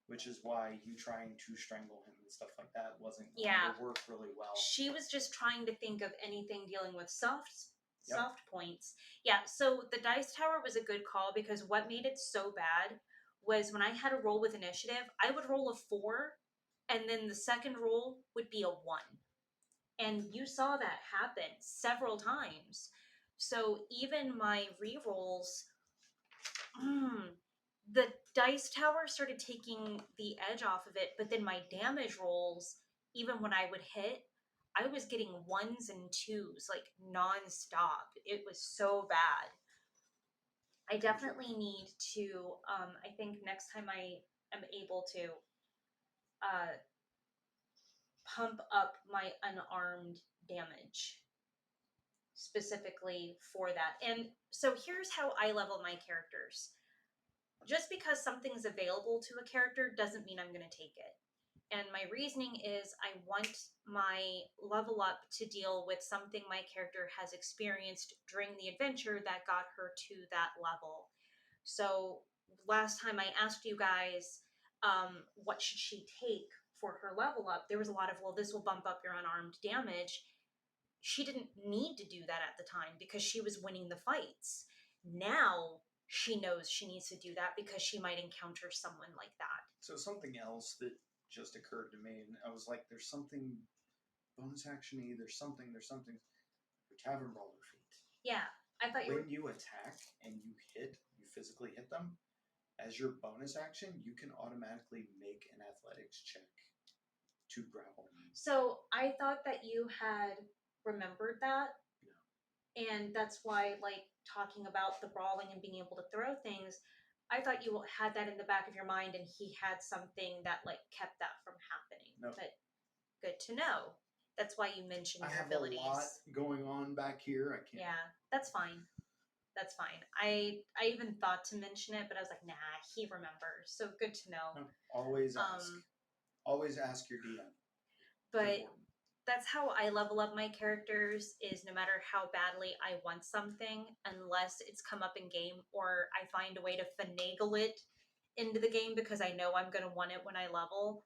which is why you trying to strangle him and stuff like that wasn't going to work really well. She was just trying to think of anything dealing with soft points. Yeah, so the dice tower was a good call because what made it so bad was when I had a roll with initiative, I would roll a 4 and then the second roll would be a 1. And you saw that happen several times. So even my rerolls, the dice tower started taking the edge off of it, but then my damage rolls, even when I would hit, I was getting 1s and 2s, like, non-stop. It was so bad. I definitely need to, I think next time I am able to, pump up my unarmed damage. Specifically for that. And so here's how I level my characters. Just because something's available to a character doesn't mean I'm going to take it. And my reasoning is I want my level up to deal with something my character has experienced during the adventure that got her to that level. So last time I asked you guys, what should she take for her level up? There was a lot of, well, this will bump up your unarmed damage. She didn't need to do that at the time because she was winning the fights. Now she knows she needs to do that because she might encounter someone like that. So something else that just occurred to me, and I was like, there's something bonus action-y, there's something. Your Tavern Brawler feat. Yeah, I thought when you attack and you physically hit them, as your bonus action, you can automatically make an athletics check to grapple them. So I thought that you had remembered that. Yeah. And that's why, like, talking about the brawling and being able to throw things, I thought you had that in the back of your mind and he had something that, like, kept that from happening. Nope. But good to know. That's why you mentioned your abilities. I have a lot going on back here. I can't. Yeah, that's fine. That's fine. I even thought to mention it, but I was like, nah, he remembers. So good to know. No, always ask. Always ask your DM. But that's how I level up my characters, is no matter how badly I want something, unless it's come up in game or I find a way to finagle it into the game because I know I'm going to want it when I level,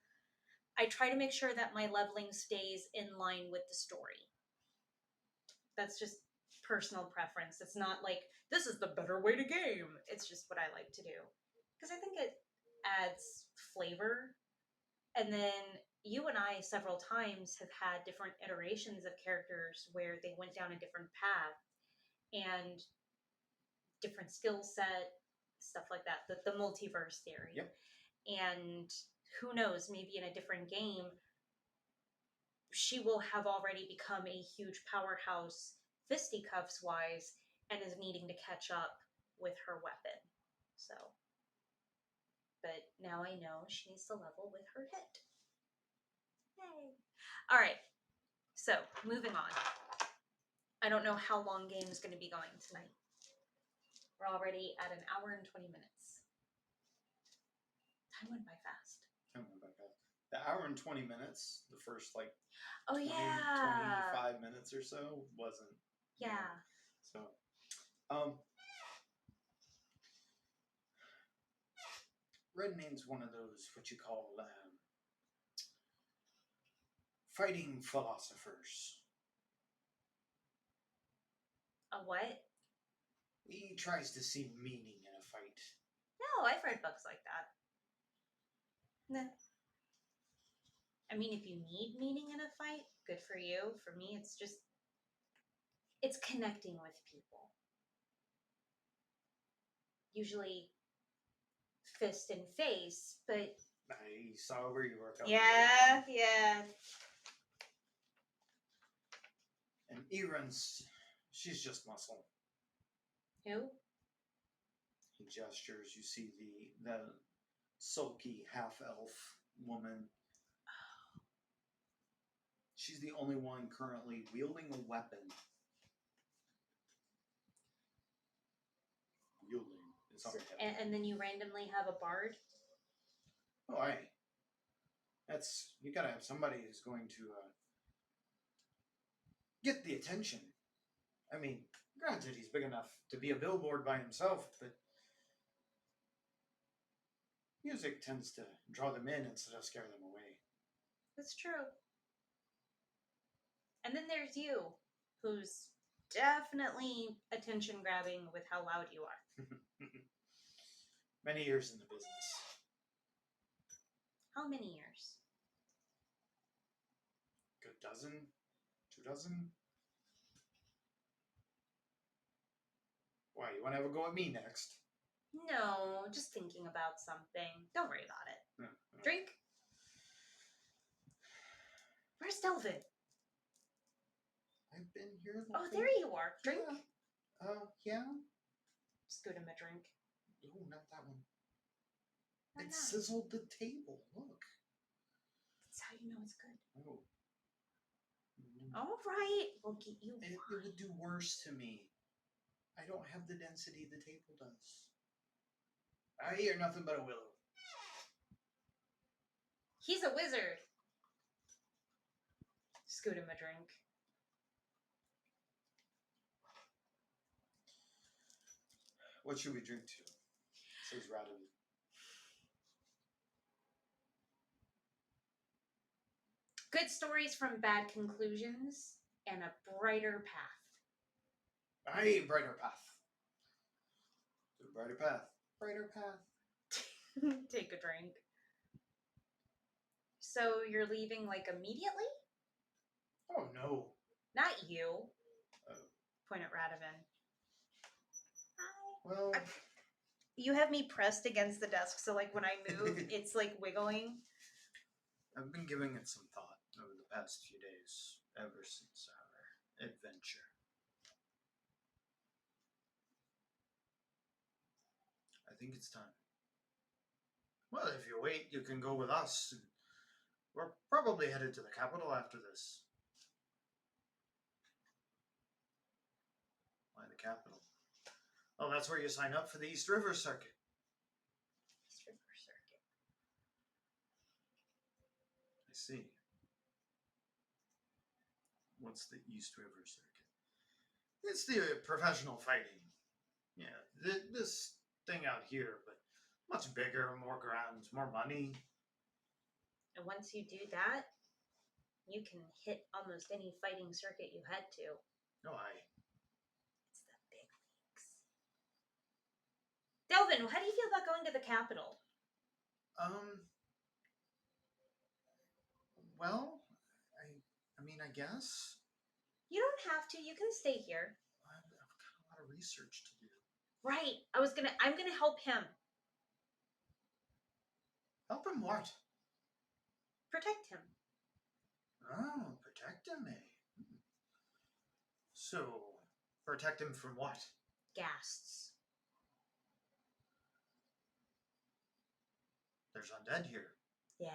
I try to make sure that my leveling stays in line with the story. That's just personal preference. It's not like, this is the better way to game. It's just what I like to do. Because I think it adds flavor. And then you and I several times have had different iterations of characters where they went down a different path and different skill set, stuff like that. The multiverse theory. Yep. And who knows, maybe in a different game, she will have already become a huge powerhouse fisticuffs wise and is needing to catch up with her weapon. So, but now I know she needs to level with her hit. Yay. All right. So, moving on. I don't know how long game is going to be going tonight. We're already at an hour and 20 minutes. Time went by fast. The hour and 20 minutes, the first like 25 minutes or so wasn't. Yeah. So, Redmane's one of those, what you call, fighting philosophers. A what? He tries to see meaning in a fight. No, I've read books like that. Nah. I mean, if you need meaning in a fight, good for you. For me, it's just, it's connecting with people. Usually fist and face, but... I saw where you were coming from. Yeah. And Eren's, she's just muscle. Who? He gestures. You see the sulky half-elf woman. She's the only one currently wielding a weapon. So, and then you randomly have a bard? Oh, you gotta have somebody who's going to get the attention. I mean, granted, he's big enough to be a billboard by himself, but music tends to draw them in instead of scare them away. That's true. And then there's you, who's definitely attention grabbing with how loud you are. Many years in the business. How many years? Good dozen? 2 dozen? Why, you want to have a go at me next? No, just thinking about something. Don't worry about it. No. Drink? Where's Delvin? I've been here. Oh, there you are. Drink? Yeah. Scoot him a drink. Oh, not that one. Why It not? sizzled the table. Look. That's how you know it's good. Oh. All right. We'll get you It would do worse to me. I don't have the density the table does. I hear nothing but a willow. He's a wizard. Scoot him a drink. What should we drink to? Says Radin. Good stories from bad conclusions and a brighter path. Aye, brighter path. To a brighter path. Brighter path. Take a drink. So you're leaving like immediately? Oh no. Not you. Oh. Point at Radovan. Well, you have me pressed against the desk, so like when I move, it's like wiggling. I've been giving it some thought over the past few days, ever since our adventure. I think it's time. Well, if you wait, you can go with us. We're probably headed to the capital after this. Why the capital? Oh, that's where you sign up for the East River Circuit. East River Circuit. I see. What's the East River Circuit? It's the professional fighting. Yeah, this thing out here, but much bigger, more grounds, more money. And once you do that, you can hit almost any fighting circuit you head to. No, It's the big leagues. Delvin, how do you feel about going to the Capitol? Well, I mean, I guess. You don't have to. You can stay here. I've got a lot of research to do. Right. I'm gonna help him. Help him what? Protect him. Oh, protect him, eh? So, protect him from what? Ghasts. There's undead here. Yeah.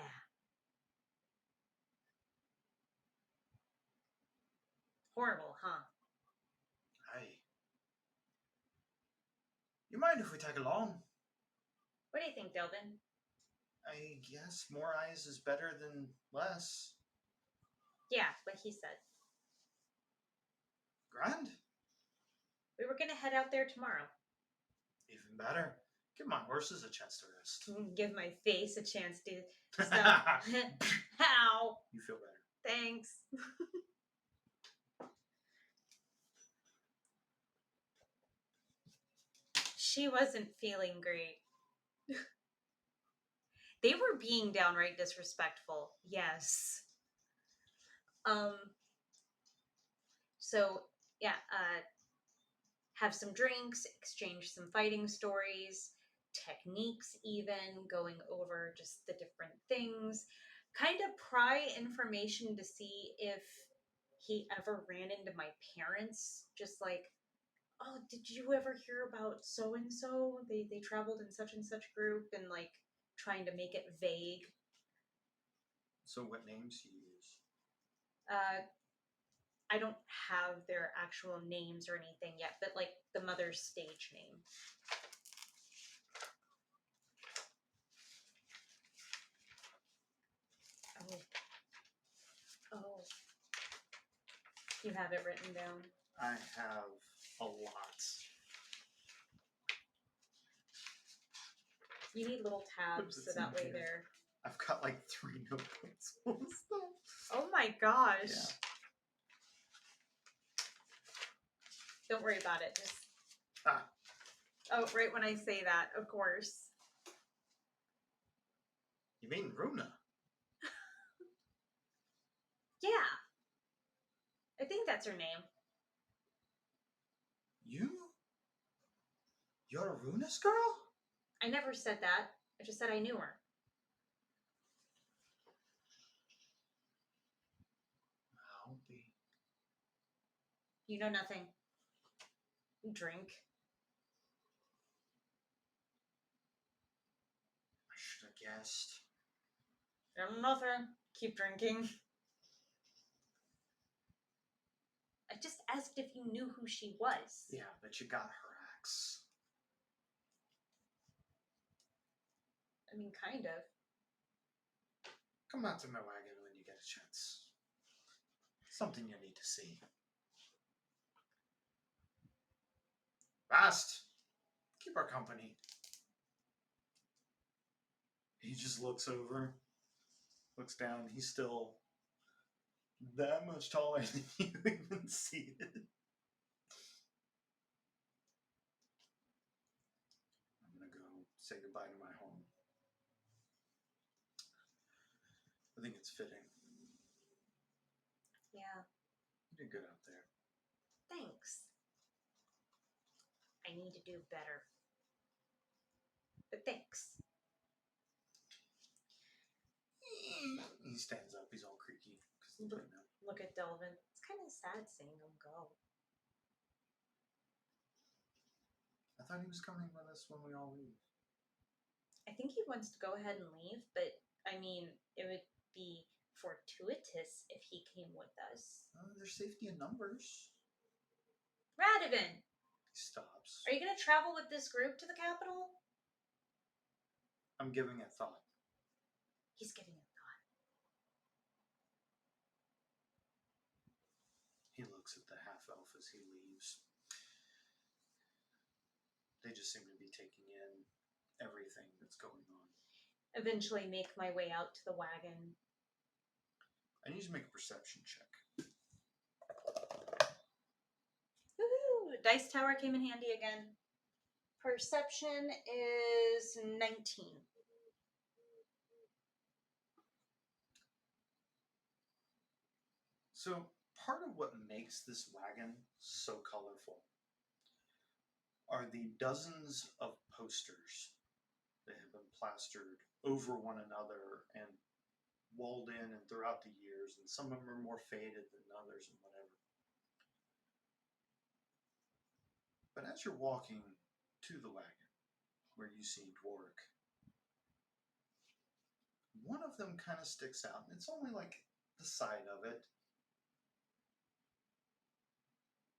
Horrible, huh? Aye. You mind if we tag along? What do you think, Delvin? I guess more eyes is better than less. Yeah, what he said. Grand? We were gonna head out there tomorrow. Even better. Give my horses a chance to rest. Give my face a chance to stop. How? You feel better. Thanks. She wasn't feeling great. They were being downright disrespectful. Yes. So yeah, have some drinks, exchange some fighting stories, techniques, even going over just the different things, kind of pry information to see if he ever ran into my parents, just like, oh, did you ever hear about so and so? They traveled in such and such group, and like trying to make it vague. So what names do you use? I don't have their actual names or anything yet, but like the mother's stage name. Oh. You have it written down. I have a lot. You need little tabs so that way they're... I've got like 3 notebooks full of stuff. Oh my gosh. Yeah. Don't worry about it. Just... Ah. Oh, right when I say that, of course. You mean Runa? Yeah. I think that's her name. You're a Runa's girl? I never said that. I just said I knew her. I'll be. You know nothing. Drink. I should have guessed. Nothing. Keep drinking. I just asked if you knew who she was. Yeah, but you got her axe. I mean, kind of. Come out to my wagon when you get a chance. Something you need to see. Fast! Keep our company. He just looks over, looks down. He's still that much taller than you even seated. I'm gonna go say goodbye to my home. I think it's fitting. Yeah. You did good out there. Thanks. I need to do better. But thanks. He stands up. He's all creaky. Look at Delvin. It's kind of sad seeing him go. I thought he was coming with us when we all leave. I think he wants to go ahead and leave, but I mean, it would be fortuitous if he came with us. There's safety in numbers. Radovan! stops. Are you going to travel with this group to the capital? I'm giving it thought. He's giving it thought. He looks at the half-elf as he leaves. They just seem to be taking in everything that's going on. Eventually make my way out to the wagon. I need to make a perception check. Woohoo! Dice tower came in handy again. Perception is 19. So part of what makes this wagon so colorful are the dozens of posters that have been plastered over one another and walled in and throughout the years, and some of them are more faded than others and whatever. But as you're walking to the wagon where you see Dwark, one of them kind of sticks out, and it's only like the side of it,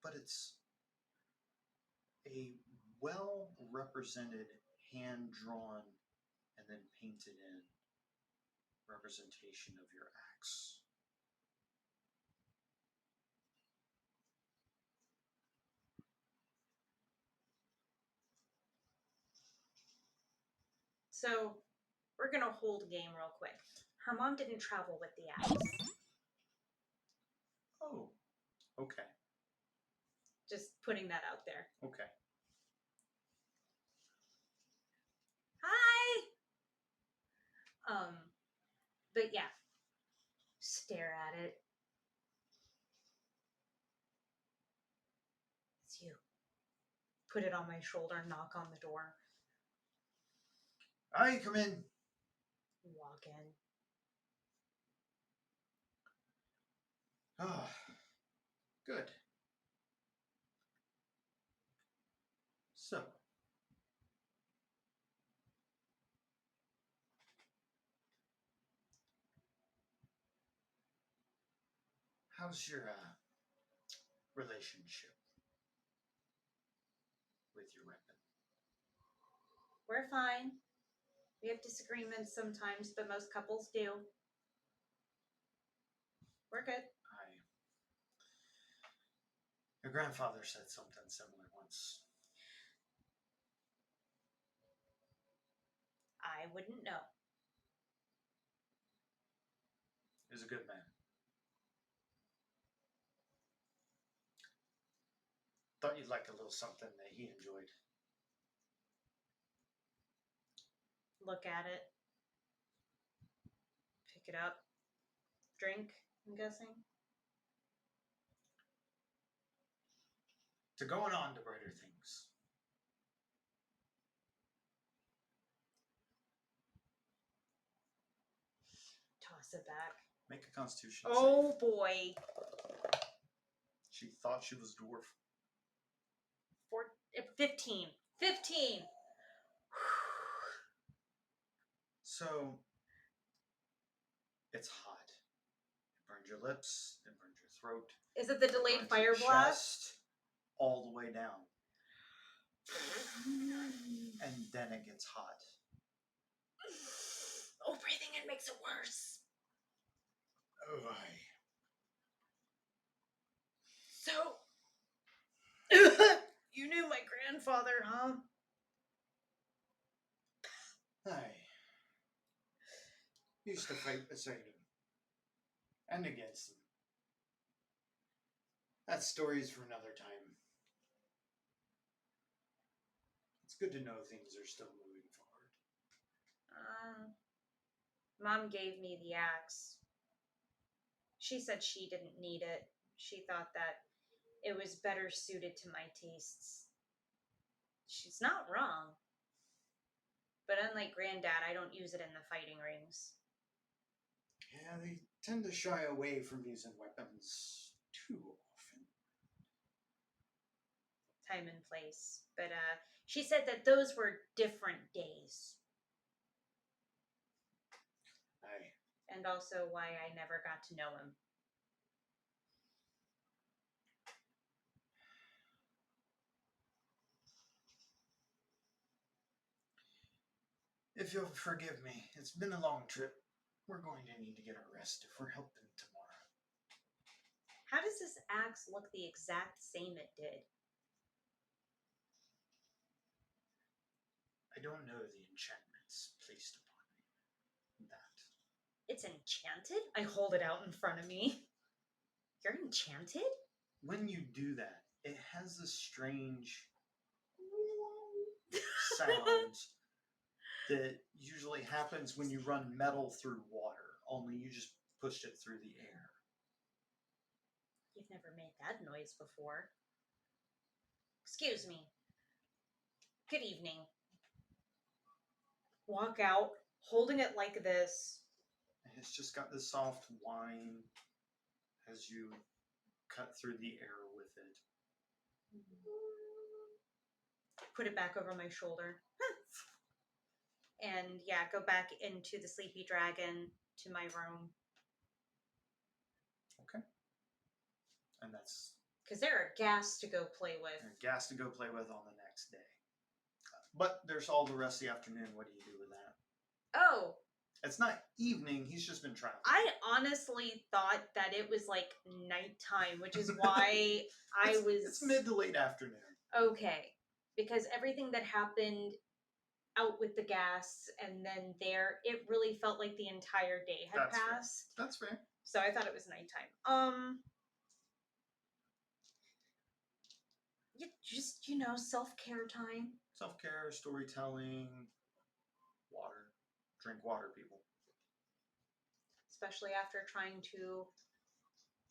but it's a well-represented, hand-drawn, and then painted in representation of your axe. So we're going to hold a game real quick. Her mom didn't travel with the axe. Oh, okay. Just putting that out there. Okay. Hi! But yeah. Stare at it. It's you. Put it on my shoulder, knock on the door. Aye, come in. Walk in. Ah, good. So, how's your relationship with your weapon? We're fine. We have disagreements sometimes, but most couples do. We're good. Your grandfather said something similar once. I wouldn't know. He was a good man. Thought you'd like a little something that he enjoyed. Look at it. Pick it up. Drink, I'm guessing. To going on to brighter things. Toss it back. Make a constitution Oh save. boy. She thought she was a dwarf. 15. 15. So, it's hot. It burns your lips. It burns your throat. Is it the delayed burns fire your blast? chest, all the way down. And then it gets hot. Oh, breathing in makes it worse. Oh, So, you knew my grandfather, huh? I used to fight beside him. And against him. That story's for another time. It's good to know things are still moving forward. Mom gave me the axe. She said she didn't need it. She thought that it was better suited to my tastes. She's not wrong. But unlike Granddad, I don't use it in the fighting rings. Yeah, they tend to shy away from using weapons too often. Time and place. But she said that those were different days. Aye. And also why I never got to know him. If you'll forgive me, it's been a long trip. We're going to need to get our rest if we're helping tomorrow. How does this axe look the exact same it did? I don't know the enchantments placed upon that. It's enchanted? I hold it out in front of me. You're enchanted? When you do that, it has this strange sound that usually happens when you run metal through water, only you just pushed it through the air. You've never made that noise before. Excuse me. Good evening. Walk out, holding it like this. It's just got this soft whine as you cut through the air with it. Put it back over my shoulder. And yeah, go back into the sleepy dragon to my room. Okay. And that's... Because there are gas to go play with. gas to go play with on the next day. But there's all the rest of the afternoon. What do you do with that? Oh. It's not evening. He's just been traveling. I honestly thought that it was like nighttime, which is why It's mid to late afternoon. Okay. Because everything that happened out with the gas and then there, it really felt like the entire day had passed. Fair. That's fair. So I thought it was nighttime. Just, self-care time. Self-care, storytelling, water. Drink water, people. Especially after trying to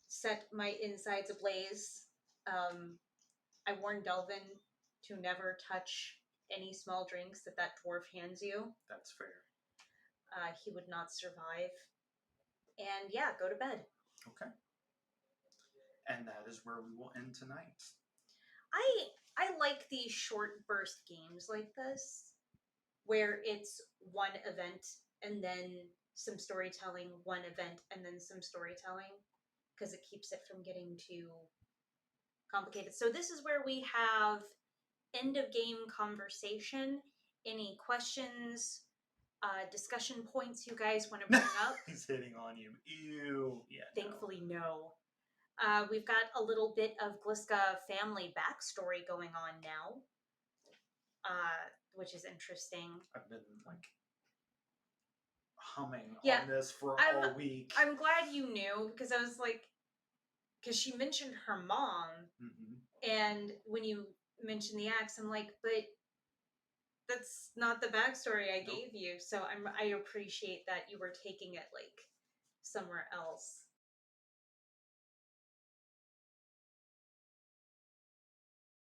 set my insides ablaze. I warned Delvin to never touch any small drinks that dwarf hands you. That's fair. He would not survive. And yeah, go to bed. Okay. And that is where we will end tonight. I like these short burst games like this, where it's one event and then some storytelling, one event and then some storytelling, because it keeps it from getting too complicated. So this is where we have end of game conversation. Any questions, discussion points you guys want to bring up? He's hitting on you. Ew. Yeah. Thankfully, no. We've got a little bit of Glisca family backstory going on now, which is interesting. I've been humming on this for all week. I'm glad you knew, because I was like, because she mentioned her mom, and when you mentioned the axe, I'm like, but that's not the backstory I gave you. So I appreciate that you were taking it somewhere else.